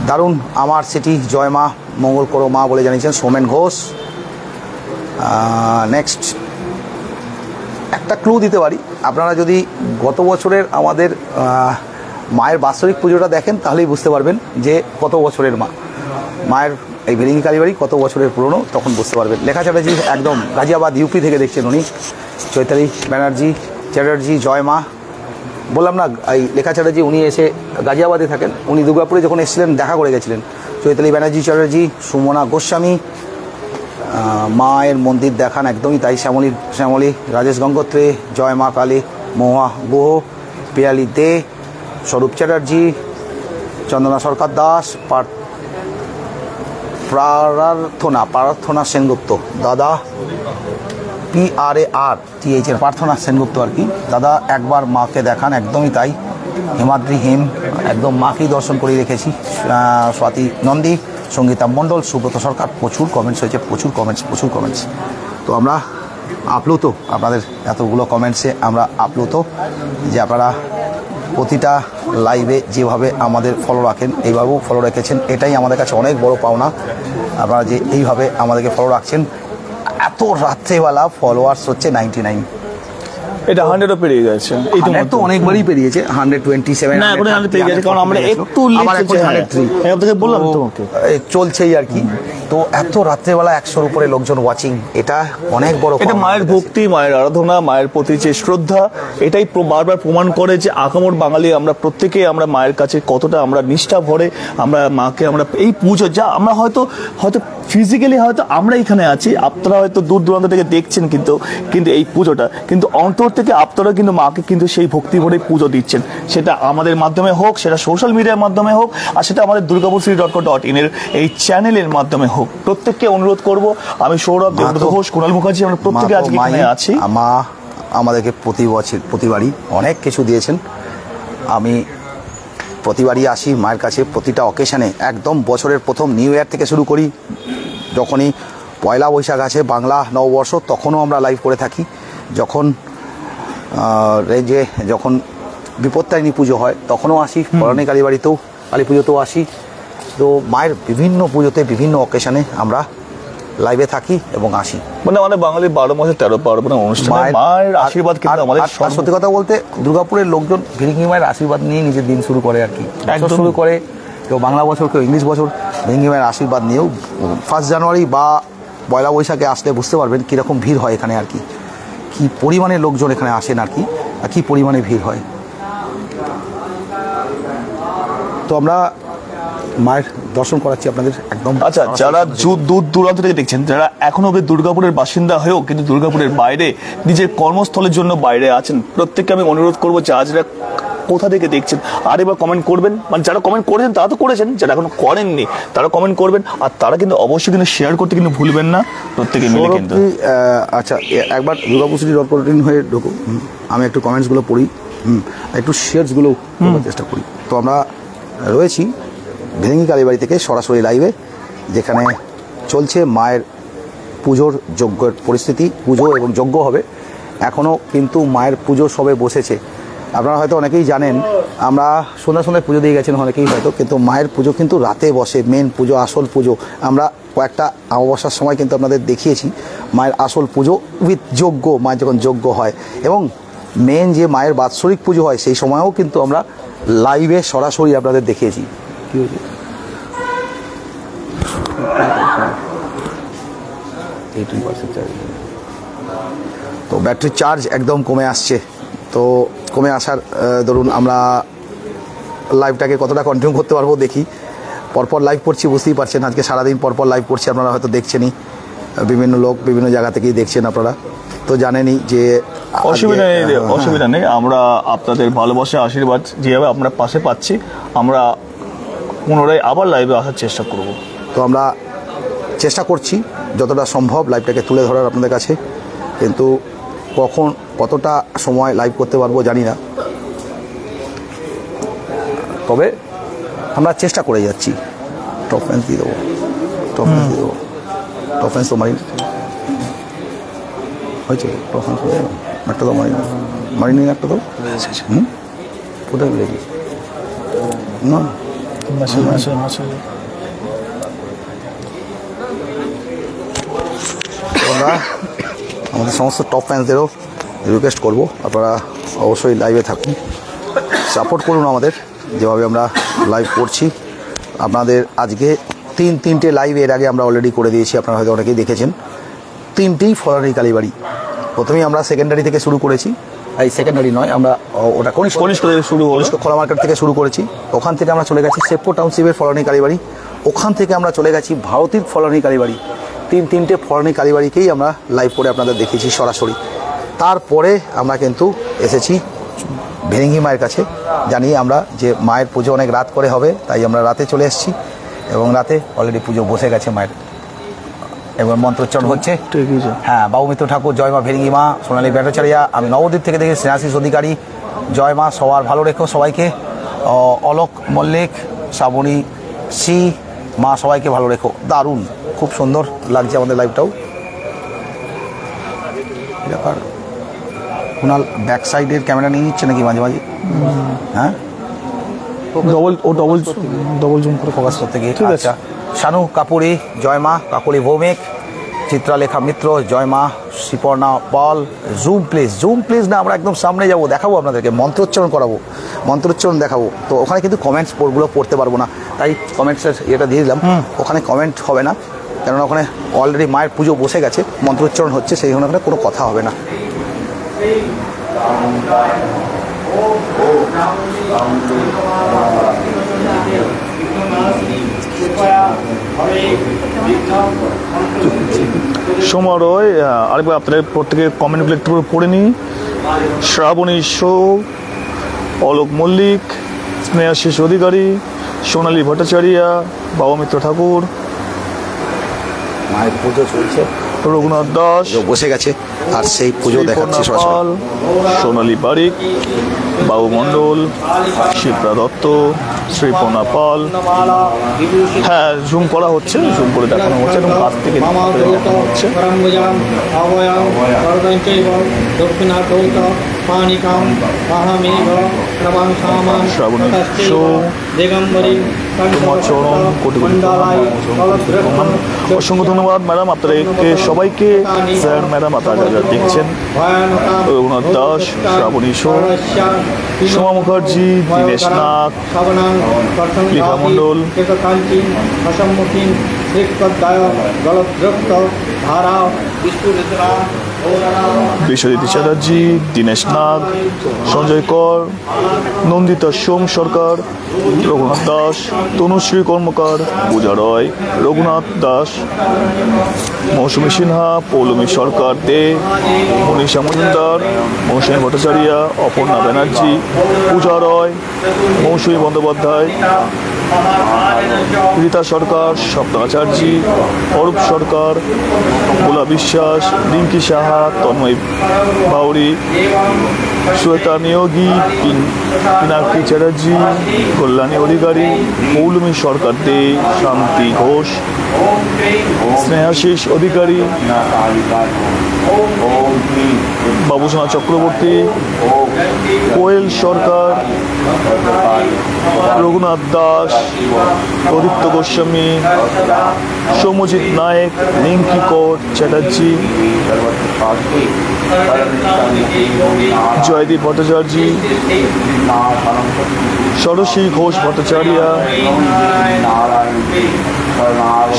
[SPEAKER 1] দারুণ আমার সিটি, জয় মা, মঙ্গল করো মা বলে জানিয়েছেন সৌমেন ঘোষ। নেক্সট একটা ক্লু দিতে পারি, আপনারা যদি গত বছরের আমাদের মায়ের বাৎসরিক পুজোটা দেখেন তাহলেই বুঝতে পারবেন যে কত বছরের মায়ের এই বেরেঙ্গি কালীবাড়ি কত বছরের পুরনো, তখন বুঝতে পারবেন। লেখা চ্যাটার্জি, একদম গাজিয়াবাদ ইউপি থেকে দেখছেন উনি। চৈতালি ব্যানার্জি, চ্যাটার্জি, জয় মা, বললাম না এই লেখা চ্যাটার্জি, উনি এসে গাজিয়াবাদে থাকেন, উনি দুর্গাপুরে যখন এসেছিলেন দেখা করে গেছিলেন। চৈতালি ব্যানার্জি চ্যাটার্জি, সুমনা গোস্বামী, মায়ের মন্দির দেখান, একদমই তাই। শ্যামলী, রাজেশ গঙ্গোত্রে, জয় মা কালী, মহুয়া গুহ, পিয়ালি দে, স্বরূপ চ্যাটার্জি, চন্দনা সরকার দাস, প্রার্থনা সেনগুপ্ত, দাদা PRARTH প্রার্থনা সেনগুপ্ত আর কি। দাদা একবার মাকে দেখান, একদমই তাই। হিমাদ্রি হিম, একদম মাকেই দর্শন করিয়ে রেখেছি। স্বাতি নন্দী, সঙ্গীতা মণ্ডল, সুব্রত সরকার, প্রচুর কমেন্টস হয়েছে, প্রচুর কমেন্টস। তো আমরা আপ্লুত, আপনাদের এতগুলো কমেন্টসে আমরা আপ্লুত যে আপনারা প্রতিটা লাইভে যেভাবে আমাদের ফলো রাখেন এইভাবেও ফলো রেখেছেন, এটাই আমাদের কাছে অনেক বড় পাওনা। আপনারা যে এইভাবে আমাদেরকে ফলো রাখছেন, এত রাত্রেবেলা ফলোয়ার্স হচ্ছে 99,
[SPEAKER 2] এটা 100ও পেরিয়ে গেছে। এই
[SPEAKER 1] তো অনেকবারই পেরিয়েছে, 127
[SPEAKER 2] না এখন 100 পেরিয়ে গেছে, কারণ আমরা একটু বললাম তোমাকে
[SPEAKER 1] চলছেই আর কি। তো এত রাত্রেবেলা 100-র উপরে লোকজন ওয়াচিং, এটা অনেক বড়।
[SPEAKER 2] এটা মায়ের ভক্তি, মায়ের আরাধনা, মায়ের প্রতি যে শ্রদ্ধা, এটাই বারবার প্রমাণ করে যে আগামর বাঙালি আমরা প্রত্যেকেই আমরা মায়ের কাছে কতটা আমরা নিষ্ঠা ভরে আমরা মাকে আমরা এই পুজো, যা আমরা হয়তো ফিজিক্যালি হয়তো আমরা এখানে আছি, আপনারা হয়তো দূর দূরান্ত থেকে দেখছেন, কিন্তু এই পুজোটা কিন্তু অন্তর থেকে আপনারা কিন্তু মাকে কিন্তু সেই ভক্তি ভরে পুজো দিচ্ছেন, সেটা আমাদের মাধ্যমে হোক, সেটা সোশ্যাল মিডিয়ার মাধ্যমে হোক, আর সেটা আমাদের durgapurcity.co.in এর এই চ্যানেলের মাধ্যমে হোক। প্রত্যেককে অনুরোধ করব, আমি সৌরভ, দেবব্রত ঘোষ, কুণাল মুখার্জি, আমরা প্রত্যেকে আজকে এখানে আছি।
[SPEAKER 1] মা আমাদেরকে প্রতিবারই অনেক কিছু দিয়েছেন। আমি প্রতিবারই আসি মায়ের কাছে, প্রতিটা অকেশনে, একদম বছরের প্রথম নিউ ইয়ার থেকে শুরু করি, যখনই পয়লা বৈশাখ আছে বাংলা নববর্ষ, তখনও আমরা লাইভ করে থাকি। যখন রেঞ্জে যখন বিপত্তারিণী পুজো হয় তখনও আসি, ফলনি কালীবাড়িতেও কালী পুজোতেও আসি। তো মায়ের বিভিন্ন পুজোতে বিভিন্ন অকেশনে আমরা লাইভে থাকি এবং আসি।
[SPEAKER 2] মানে বাঙালি 12 মাসে 13 পার্বণ অনুষ্ঠান, মায়ের আশীর্বাদ কিন্তু আমাদের।
[SPEAKER 1] সত্যি কথা বলতে দুর্গাপুরের লোকজন ভিরিঙ্গি মায়ের আশীর্বাদ নিয়ে নিজের দিন শুরু করে আর কি, একদম শুরু করে। কেউ বাংলা বছর, কেউ ইংলিশ বছর, ভিরিঙ্গি মায়ের আশীর্বাদ নিয়েও 1 জানুয়ারি বা পয়লা বৈশাখে আসলে বুঝতে পারবেন কীরকম ভিড় হয় এখানে আর কি, কী পরিমাণে লোকজন এখানে আসেন আর কি, আর কী পরিমাণে ভিড় হয়। তো আমরা মায়ের দর্শন করাচ্ছি আপনাদের একদম।
[SPEAKER 2] আচ্ছা, যারা দূর দূরান্ত থেকে দেখছেন, যারা এখনো অব্দি দুর্গাপুরের বাসিন্দা হয়েও কিন্তু দুর্গাপুরের বাইরে নিজের কর্মস্থলের জন্য বাইরে আছেন, প্রত্যেককে আমি অনুরোধ করবো যে আজরা কোথা থেকে দেখছেন আর এবার কমেন্ট করবেন। মানে যারা কমেন্ট করেছেন তারা তো করেছেন, যারা এখনো করেননি তারা কমেন্ট করবেন, আর তারা কিন্তু অবশ্যই কিন্তু শেয়ার করতে কিন্তু ভুলবেন না, প্রত্যেকে মিলে কিন্তু।
[SPEAKER 1] আচ্ছা, একবার durgapurcity.co.in হয়ে ঢুকো, আমি একটু কমেন্টসগুলো পড়ি, একটু শেয়ারসগুলো চেষ্টা করি। তো আমরা রয়েছি ভিরিঙ্গি কালীবাড়ি থেকে সরাসরি লাইভে, যেখানে চলছে মায়ের পুজোর যজ্ঞের পরিস্থিতি। পুজো এবং যজ্ঞ হবে, এখনও কিন্তু মায়ের পুজো সবে বসেছে। আপনারা হয়তো অনেকেই জানেন, আমরা সন্ধ্যায় পুজো দিয়ে গেছেন অনেকেই হয়তো, কিন্তু মায়ের পুজো কিন্তু রাতে বসে, মেন পুজো, আসল পুজো। আমরা কয়েকটা অমাবস্যার সময় কিন্তু আপনাদের দেখিয়েছি মায়ের আসল পুজো উইথ যজ্ঞ, মায়ের যখন যজ্ঞ হয়, এবং মেন যে মায়ের বাৎসরিক পুজো হয় সেই সময়ও কিন্তু আমরা লাইভে সরাসরি আপনাদের দেখিয়েছি। কী হয়েছে? 18% চার্জ। তো ব্যাটারি চার্জ একদম কমে আসছে। তো কমে আসার ধরুন আমরা লাইভটাকে কতটা কন্টিনিউ করতে পারবো দেখি। পরপর লাইভ করছি, বুঝতেই পারছেন, আজকে সারাদিন পরপর লাইভ করছি, আপনারা হয়তো দেখছেনই, বিভিন্ন লোক বিভিন্ন জায়গা থেকেই দেখছেন, আপনারা তো জানেনই যে
[SPEAKER 2] অসুবিধা নেই। আমরা আপনাদের ভালোবাসা, আশীর্বাদ যেভাবে আপনার পাশে পাচ্ছি, আমরা পুনরায় আবার লাইভে আসার চেষ্টা করব।
[SPEAKER 1] তো আমরা চেষ্টা করছি যতটা সম্ভব লাইভটাকে তুলে ধরার আপনাদের কাছে, কিন্তু কতটা সময় লাইভ করতে পারবো জানি না, তবে আমরা চেষ্টা করে যাচ্ছি। টপ ফ্যান্স দিয়ে দেবো, টপ ফ্যান্স তো মারি হয়েছে, টপ ফ্যান্স একটা তো মারিনি একটা তো কোথায় লেগে না আমরা আমাদের সমস্ত টপ ফ্যান্সদেরও রিকোয়েস্ট করবো, আপনারা অবশ্যই লাইভে থাকুন, সাপোর্ট করুন আমাদের যেভাবে আমরা লাইভ করছি। আপনাদের আজকে তিনটে লাইভ এর আগে আমরা অলরেডি করে দিয়েছি, আপনারা হয়তো অনেকেই দেখেছেন। 3টেই ফলনি কালীবাড়ি। প্রথমেই আমরা সেকেন্ডারি থেকে শুরু করেছি, এই সেকেন্ডারি নয়, আমরা ওটা কনিষ্ক থেকে শুরু, কনিষ্ক খোলা মার্কেট থেকে শুরু করেছি। ওখান থেকে আমরা চলে গেছি সেপ্পো টাউনশিপের ফলনি কালীবাড়ি, ওখান থেকে আমরা চলে গেছি ভারতীর ফলনি কালীবাড়ি। তিনটে ফলনি কালীবাড়িকেই আমরা লাইভ করে আপনাদের দেখিয়েছি সরাসরি। তারপরে আমরা কিন্তু এসেছি ভিরিঙ্গি মায়ের কাছে, জানি আমরা যে মায়ের পুজো অনেক রাত করে হবে, তাই আমরা রাতে চলে এসেছি, এবং রাতে অলরেডি পুজো বসে গেছে মায়ের, এবার মন্ত্রোচ্চারণ হচ্ছে। হ্যাঁ, বাবু মিত্র ঠাকুর, জয় মা ভিরিঙ্গি মা, সোনালী ভট্টাচার্য, আমি নবদ্বীপ থেকে দেখি স্নেহাশিস অধিকারী, জয় মা, সবার ভালো রেখো সবাইকে, অলোক মল্লিক, শ্রাবণী সি, মা সবাইকে ভালো রেখো। দারুণ, খুব সুন্দর লাগছে আমাদের লাইভটাও। কুণাল ব্যাক সাইডের ক্যামেরা নিয়ে নিচ্ছে নাকি মাঝে মাঝে? হ্যাঁ,
[SPEAKER 2] ডবল জুম করে
[SPEAKER 1] ফোকাস করতে গিয়ে।
[SPEAKER 2] ঠিক আছে।
[SPEAKER 1] আচ্ছা, শানু কাপুরি, জয় মা, কাকুলি ভৌমিক, চিত্রালেখা মিত্র, জয় মা, শ্রীপর্ণা পাল। জুম প্লিজ না, আমরা একদম সামনে যাব, দেখাবো আপনাদেরকে, মন্ত্রোচ্চারণ করাবো, মন্ত্রোচ্চারণ দেখাবো। তো ওখানে কিন্তু কমেন্টস ওগুলো পড়তে পারবো না, তাই কমেন্টসের এটা দিয়ে দিলাম। ওখানে কমেন্ট হবে না, কেননা ওখানে অলরেডি মায়ের পুজো বসে গেছে, মন্ত্রোচ্চারণ হচ্ছে, সেই জন্য ওখানে কোনো কথা হবে না।
[SPEAKER 2] সমারোহ আরেকবার আপনাদের প্রত্যেকের কমেন্টগুলো একটু করে পড়ে নিই। শ্রাবণী শো, অলোক মল্লিক, স্নেহাশিস অধিকারী, সোনালী ভট্টাচার্যা, বাবা মিত্র ঠাকুর,
[SPEAKER 1] মায়ের পুজো চলছে,
[SPEAKER 2] রঘুনাথ দাস
[SPEAKER 1] বসে গেছে, আর সেই পুজো দেখাচ্ছি সরাসরি।
[SPEAKER 2] সোনালী বারিক, বাবু মণ্ডল, শিপ্রা দত্ত, শ্রীপর্ণা পাল। হ্যাঁ, জুম করা হচ্ছে, জুম করে দেখানো হচ্ছে এবং কাছ থেকে দেখানো হচ্ছে। শ্রাবণী শো, তোমার চরণ কোটি কোটি প্রণাম। অসংখ্য ধন্যবাদ ম্যাডাম আপনাদেরকে সবাইকে। স্যার ম্যাডাম আপনারা যারা দেখছেন, রঘুনাথ দাস, শ্রাবণী শো, সোমা মুখার্জি, দীনেশ নাগ, লিখা মণ্ডল, বিশ্বজিৎ চ্যাটার্জি, দীনেশ নাগ, সঞ্জয় কর, নন্দিতা সোম সরকার, রঘুনাথ দাস, তনুশ্রী কর্মকার, পূজা রয়, রঘুনাথ দাস, মৌসুমী সিনহা, পৌলমী সরকার দে, মনীষা মজুমদার, মৌসুমী ভট্টাচার্য, অপর্ণা ব্যানার্জি, পূজা রয়, মৌসুমী বন্দ্যোপাধ্যায়, রীতা সরকার, স্বপ্না আচার্য, অরূপ সরকার, ভোলা বিশ্বাস, রিঙ্কি সাহা, তন্ময় বাউরি, শ্বেতা নিয়োগী, পিনাকি চ্যাটার্জি, কল্যাণী অধিকারী, মৌলমী সরকার দে, শান্তি ঘোষ, স্নেহাশিস অধিকারী, বাবুসোনা চক্রবর্তী, কোয়েল সরকার, রঘুনাথ দাস, অদিত্য গোস্বামী, সৌম্যজিৎ নায়েক, রিঙ্কি কর চ্যাটার্জি, জয়দীপ ভট্টাচার্য, ষোড়শী ঘোষ ভট্টাচার্য,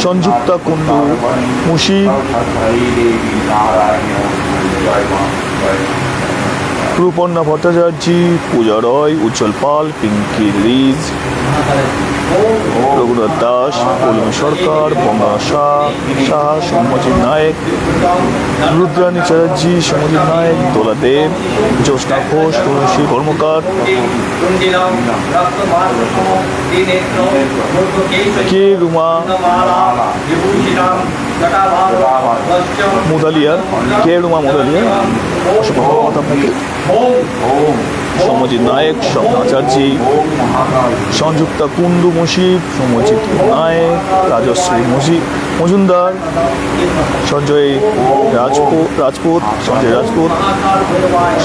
[SPEAKER 2] সংযুক্তা কুণ্ডু মুশি, রূপর্ণা ভট্টাচার্য, পূজা রয়, উজ্জ্বল পাল, পিঙ্কি লিজ, রঘুনাথ দাস, পৌলমী সরকার, বঙ্গা শাহ, সৌম্যজিৎ নায়েক, রুদ্রাণী চ্যাটার্জি, সৌম্যজিৎ নায়েক, দোলা দেব, জ্যোৎস্না ঘোষ, তুলসী কর্মকার, কে রুমা মুদালিয়া, আপনাকে সৌম্যজিৎ নায়েক, স্বপ্ন আচার্য, সংযুক্তা কুণ্ডু মুশিব, সৌম্যজিৎ নায়েক, রাজশ্রী মজুমদার, সঞ্জয় রাজপুত,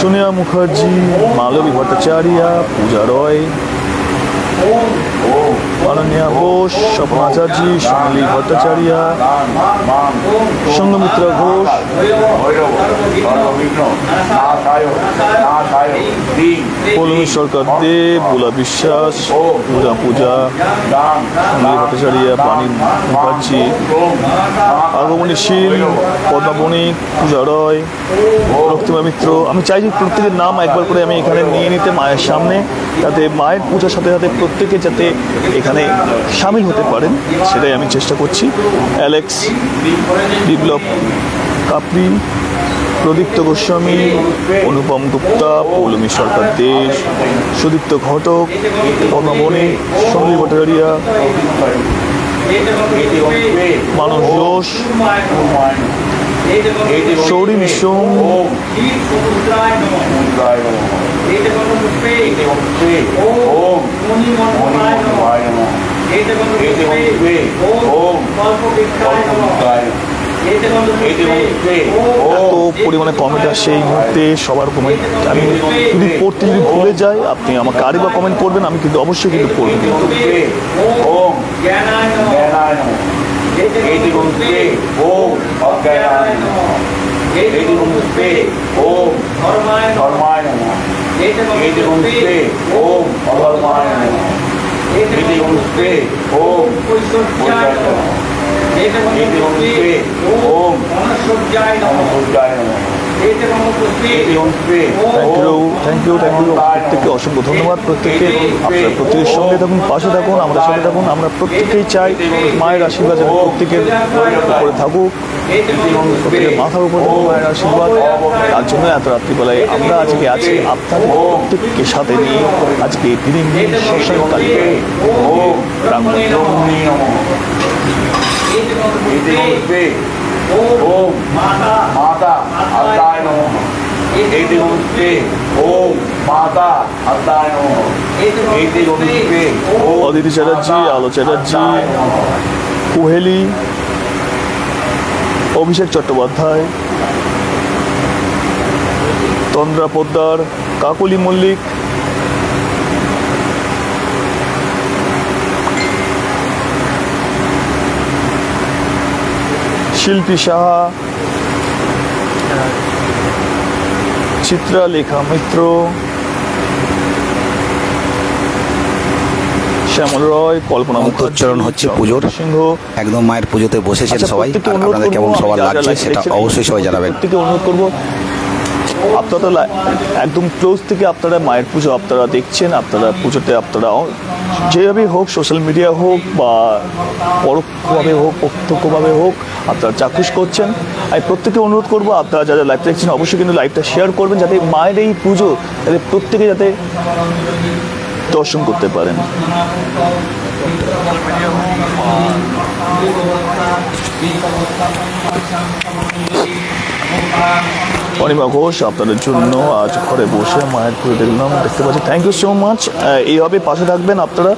[SPEAKER 2] সোনিয়া মুখার্জি, মালবী ভট্টাচার্য, পূজা রয়, অনন্যা ঘোষ, স্বপ্ন আচার্য, সোনালী ভট্টাচার্য, সঙ্গমিত্র ঘোষ, পৌলমী সরকার দেব, বুলা বিশ্বাস, পূজা, সোনালী ভট্টাচার্য, পানি মুখার্জি, আগমনী শীল, পদ্মা বণিক, পূজা রয়, রক্তিমা মিত্র। আমি চাই যে প্রত্যেকের নাম একবার করে আমি এখানে নিয়ে নিতে মায়ের সামনে, যাতে মায়ের পূজার সাথে সাথে প্রত্যেকে যাতে এখানে সামিল হতে পারেন, সেটাই আমি চেষ্টা করছি। অ্যালেক্স, বিপ্লব কাপড়ি, প্রদীপ্ত গোস্বামী, অনুপম গুপ্তা, পৌলমী সরকার দেশ, সুদীপ্ত ঘটক, পদ্মা সন্দীপ ভট্টাচার্য, মানস ঘোষ, সৌরী সোম, এত পরিমাণে কমেন্ট আসছে এই মুহূর্তে, সবার কমেন্ট আমি যদি পড়তে যদি ভুলে যাই আপনি আমাকে আরেকবার কমেন্ট করবেন, আমি কিন্তু অবশ্যই কিন্তু পড়ব। থ্যাংক ইউ প্রত্যেককে অসংখ্য ধন্যবাদ। প্রত্যেককে আপনারা প্রত্যেকের সঙ্গে থাকুন, পাশে থাকুন, আমাদের সাথে থাকুন। আমরা প্রত্যেকেই চাই মায়ের আশীর্বাদ যেন প্রত্যেকের উপরে থাকুক, প্রত্যেকের মাথার উপর মায়ের আশীর্বাদ। তার জন্য এত রাত্রিবেলায় আমরা আজকে আছি আপনাদের প্রত্যেককে সাথে নিয়ে আজকে দিদিমণি শ্মশানকালী প্রাঙ্গণে। অদিতি চ্যাটার্জি, আলো চ্যাটার্জি, কুহেলি, অভিষেক চট্টোপাধ্যায়, তন্দ্রা পোদ্দার, কাকলি মল্লিক, শিল্পী সাহা, চিত্রালেখা মিত্র, শ্যামল রয়, কল্পনা
[SPEAKER 1] মুখোচ্চারণ হচ্ছে পুজোর
[SPEAKER 2] সিংহ।
[SPEAKER 1] একদম মায়ের পুজোতে বসেছেন সবাই। আপনাদের কেমন সবার লাগছে সেটা অবশ্যই সবাই জানাবেন।
[SPEAKER 2] প্রত্যেকে অনুরোধ করবো, আপনারা একদম ক্লোজ থেকে আপনারা মায়ের পুজো আপনারা দেখছেন। আপনারা পুজোতে আপনারা যেভাবেই হোক, সোশ্যাল মিডিয়া হোক বা পরোক্ষভাবে হোক প্রত্যক্ষভাবে হোক, আপনারা চাক্ষুষ করছেন। আমি প্রত্যেকে অনুরোধ করবো আপনারা যারা লাইভটা দেখছেন অবশ্যই কিন্তু লাইভটা শেয়ার করবেন, যাতে মায়ের এই পুজো যাতে প্রত্যেকে যাতে দর্শন করতে পারেন। অনিমা ঘোষ আপনাদের জন্য আজ ঘরে বসে মায়ের পুজো দেখলাম, দেখতে পাচ্ছি। Thank you so much. এইভাবে পাশে থাকবেন আপনারা,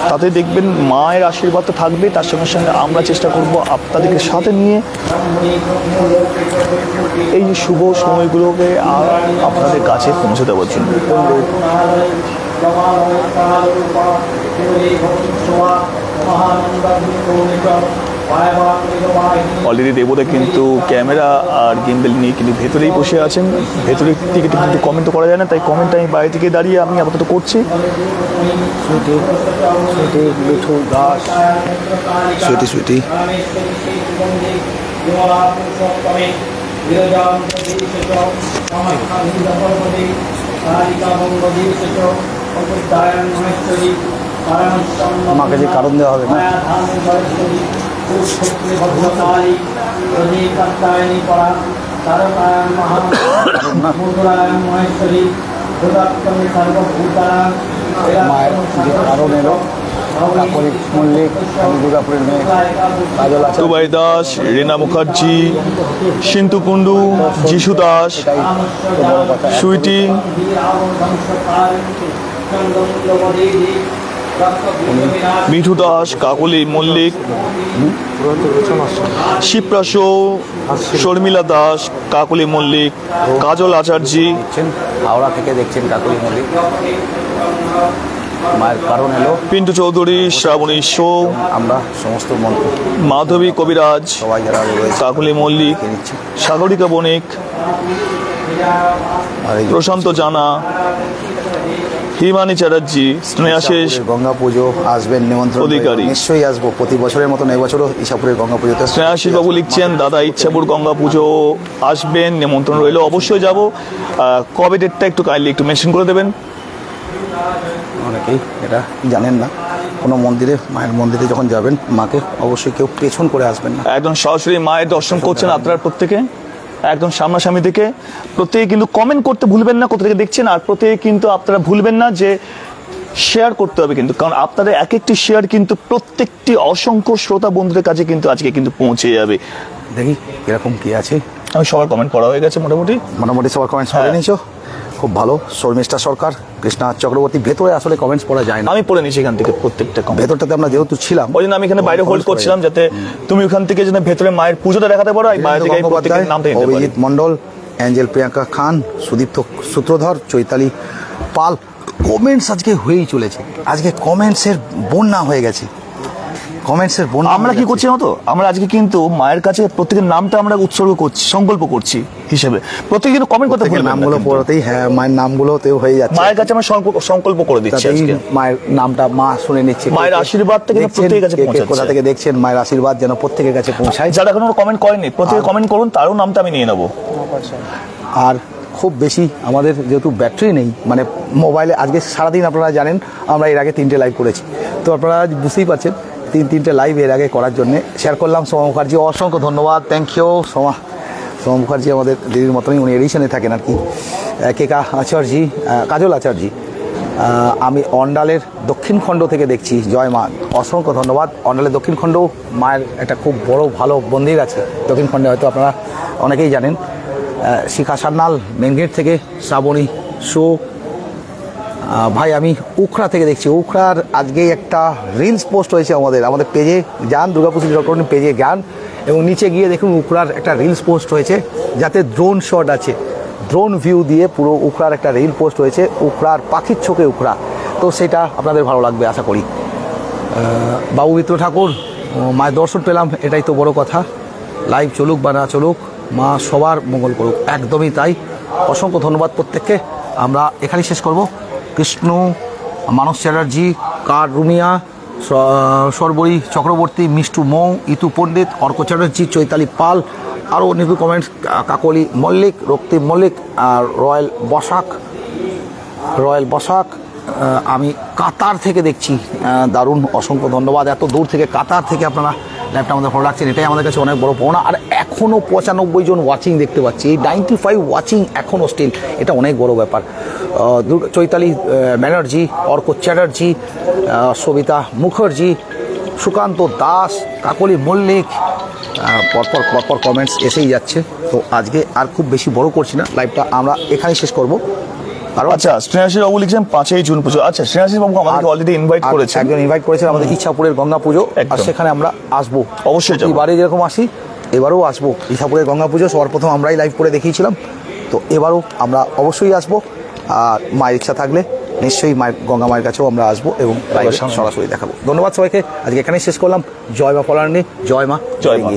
[SPEAKER 2] তাতে দেখবেন মায়ের আশীর্বাদ তো থাকবে, তার সঙ্গে সঙ্গে আমরা চেষ্টা করব আপনাদেরকে সাথে নিয়ে এই শুভ সময়গুলোকে আপনাদের কাছে পৌঁছে দেওয়ার জন্য। অলরেডি দেবদা কিন্তু ক্যামেরা আর গিম্বেল নিয়ে কিন্তু ভেতরেই বসে আছেন। ভেতরের থেকে কিন্তু কমেন্ট করা যায় না, তাই কমেন্ট আমি বাইরে থেকে দাঁড়িয়ে আমি আপাতত করছি।
[SPEAKER 1] সুইটি আমাকে যে কারণ দেওয়া হবে না, মায়ের যে কারণ এলো মল্লিক, দুর্গাপুরের মেয়ে কাজল আছে,
[SPEAKER 2] দুবাই দাস, রিনা মুখার্জি, সিন্তু কুন্ডু, যিশু দাস, সুইটি, মিঠু দাস, কাকলি মল্লিক, শিপ্রাসো, শর্মিলা দাস, কাকলি মল্লিক, কাজল আচার্যি,
[SPEAKER 1] হাওড়া থেকে দেখছেন কাকলি মল্লিক। মায়ের কারণ এলো
[SPEAKER 2] পিন্টু চৌধুরী, শ্রাবণী শো,
[SPEAKER 1] আমরা সমস্ত মন্ত্র,
[SPEAKER 2] মাধবী কবিরাজ,
[SPEAKER 1] সবাই যারা রয়েছে
[SPEAKER 2] কাকলি মল্লিক, সাগরিকা বণিক, প্রশান্ত জানা, হিমানি চ্যাটার্জি, স্নেহাশিস,
[SPEAKER 1] গঙ্গা পুজো আসবেন নিমন্ত্রণ
[SPEAKER 2] অধিকারী।
[SPEAKER 1] নিশ্চয়ই আসবো, প্রতি বছরের মতন এবছরও ইছাপুরের গঙ্গা পুজোতে।
[SPEAKER 2] স্নেহাশিস বাবু লিখছেন, দাদা ইচ্ছাপুর গঙ্গা পুজো আসবেন, নিমন্ত্রণ রইল, অবশ্যই যাব। কবে ডেটটা একটু কাইন্ডলি একটু মেনশন করে দেবেন।
[SPEAKER 1] অনেকেই এটা জানেন না, কোনো মন্দিরে, মায়ের মন্দিরে যখন যাবেন মাকে অবশ্যই কেউ পেছন করে আসবেন না,
[SPEAKER 2] একদম সরাসরি মায়ের দর্শন করছেন আপনারা প্রত্যেকে, একদম সামনাসামনি থেকে। প্রত্যেকে কিন্তু কমেন্ট করতে ভুলবেন না কোথা থেকে দেখছেন, আর প্রত্যেকে কিন্তু আপনারা ভুলবেন না যে শেয়ার করতে হবে কিন্তু, কারণ আপনাদের এক একটি শেয়ার কিন্তু প্রত্যেকটি অসংখ্য শ্রোতা বন্ধুদের কাছে কিন্তু আজকে কিন্তু পৌঁছে যাবে।
[SPEAKER 1] দেখি এরকম কি আছে।
[SPEAKER 2] আমি সবার কমেন্ট পড়া হয়ে গেছে মোটামুটি
[SPEAKER 1] সবার কমেন্টস পড়ে নিয়েছো, খুব ভালো। শর্মিষ্ঠা সরকার, কৃষ্ণা চক্রবর্তী, ভেতরে আসলে কমেন্টস পড়া যায় না,
[SPEAKER 2] আমি পড়ে নিয়েছি এখান থেকে প্রত্যেকটা কমেন্ট।
[SPEAKER 1] ভেতরটাতে আমরা যেহেতু ছিলাম
[SPEAKER 2] ওই জন্য আমি এখানে বাইরে হোল্ড করছিলাম, যাতে তুমি ওখান থেকে যেন ভেতরে মায়ের পুজোটা দেখাতে পারো, আর বাইরে থেকে প্রত্যেকের নামটা নিতে পারি।
[SPEAKER 1] অভিজিৎ মন্ডল, অ্যাঞ্জেল প্রিয়াঙ্কা খান, সুদীপ্ত সূত্রধর, চৈতালি পাল। কমেন্টস আজকে হয়েই চলেছে, আজকে কমেন্টসের বন্যা হয়ে গেছে, কমেন্টসের বন্যা।
[SPEAKER 2] আমরা কি করছি জানো তো, আমরা আজকে কিন্তু মায়ের কাছে প্রত্যেকের নামটা আমরা উৎসর্গ করছি, সংকল্প করছি হিসেবে। প্রত্যেকে কিন্তু কমেন্ট করতে ভুলবেন না,
[SPEAKER 1] নামগুলো পড়তেই, হ্যাঁ মায়ের নামগুলোতেও হয়ে যাচ্ছে।
[SPEAKER 2] মায়ের কাছে আমরা সংকল্প করে দিচ্ছি আজকে,
[SPEAKER 1] মায়ের নামটা মা শুনে নিচ্ছে,
[SPEAKER 2] মায়ের আশীর্বাদটা কিন্তু প্রত্যেকের কাছে পৌঁছাচ্ছে।
[SPEAKER 1] কোথা থেকে দেখছেন, মায়ের আশীর্বাদ যেন প্রত্যেকের কাছে পৌঁছায়।
[SPEAKER 2] যারা এখনো কমেন্ট করেনি প্রত্যেকে কমেন্ট করুন, তারও নামটা আমি নিয়ে নেবো।
[SPEAKER 1] আর খুব বেশি আমাদের যেহেতু ব্যাটারি নেই, মানে মোবাইলে আজকে সারাদিন আপনারা জানেন আমরা এর আগে 3টে লাইভ করেছি, তো আপনারা বুঝতেই পারছেন 3টে লাইভ এর আগে করার জন্য শেয়ার করলাম। সোমা মুখার্জি, অসংখ্য ধন্যবাদ, থ্যাংক ইউ সোমা মুখার্জি, আমাদের দিদির মতনই, উনি এডিশনে থাকেন আর কি। কেকা আচার্যি, কাজল আচার্যি, আমি অন্ডালের দক্ষিণ খণ্ড থেকে দেখছি, জয় মা, অসংখ্য ধন্যবাদ। অন্ডালের দক্ষিণ খণ্ড মায়ের একটা খুব বড় ভালো মন্দির আছে দক্ষিণ খণ্ডে, হয়তো আপনারা অনেকেই জানেন। শিখা সান্যাল মেনগেট থেকে, শ্রাবণী শো, ভাই আমি উখড়া থেকে দেখছি। উখড়ার আজকেই একটা রিলস পোস্ট হয়েছে আমাদের পেজে যান, দুর্গাপুজো ডটকম পেজে যান এবং নিচে গিয়ে দেখুন উখড়ার একটা রিলস পোস্ট হয়েছে, যাতে ড্রোন শট আছে, ড্রোন ভিউ দিয়ে পুরো উখড়ার একটা রিল পোস্ট হয়েছে, উখড়ার পাখির চোখে উখড়া। তো সেটা আপনাদের ভালো লাগবে আশা করি। বাবু মিত্র ঠাকুর, মায়ের দর্শন পেলাম, এটাই তো বড় কথা। লাইভ চলুক বা না চলুক, মা সবার মঙ্গল করুক, একদমই তাই। অসংখ্য ধন্যবাদ প্রত্যেককে, আমরা এখানেই শেষ করব। কৃষ্ণ, মানস চ্যাটার্জি, কার রুমিয়া, সর্বরী চক্রবর্তী, মিষ্টু মৌ, ইতু পণ্ডিত, অর্ক চ্যাটার্জি, চৈতালি পাল, আরও নিপু কমেন্টস, কাকলি মল্লিক, রক্তিম মল্লিক, আর রয়্যাল বসাক। আমি কাতার থেকে দেখছি, দারুণ, অসংখ্য ধন্যবাদ। এত দূর থেকে কাতার থেকে আপনারা লাইভটা আমাদের ভালো লাগছেন, এটাই আমাদের কাছে অনেক বড় পাওনা। আর এখনও 95 জন ওয়াচিং দেখতে পাচ্ছি, এই 95 ওয়াচিং এখনও স্টিল, এটা অনেক বড় ব্যাপার। চৈতালি ব্যানার্জি, অর্ক চ্যাটার্জি, সবিতা মুখার্জি, সুকান্ত দাস, কাকলি মল্লিক, পরপর কমেন্টস এসেই যাচ্ছে। তো আজকে আর খুব বেশি বড় করছি না, লাইভটা আমরা এখানেই শেষ করব।
[SPEAKER 2] আচ্ছা, স্নেহাশিস বাবু লিখছেন 5ই জুন পুজো। আচ্ছা, স্নেহাশিস বাবু আমাদেরকে অলরেডি ইনভাইট করেছে,
[SPEAKER 1] একজন ইনভাইট করেছেন আমাদের ইচ্ছাপুরের গঙ্গা পুজো, আর সেখানে আমরা আসবো,
[SPEAKER 2] অবশ্যই যাবো।
[SPEAKER 1] এবারে যেরকম আসি এবারেও আসবো। ইচ্ছাপুরের গঙ্গা পুজো সবার প্রথম আমরাই লাইভ করে দেখিয়েছিলাম, তো এবারও আমরা অবশ্যই আসবো। আর মায়ের ইচ্ছা থাকলে নিশ্চয়ই গঙ্গা মায়ের কাছেও আমরা আসবো এবং লাইভের সরাসরি দেখাবো। ধন্যবাদ সবাইকে, আজকে এখানেই শেষ করলাম। জয় মা ফলানি, জয় মা, জয় মা।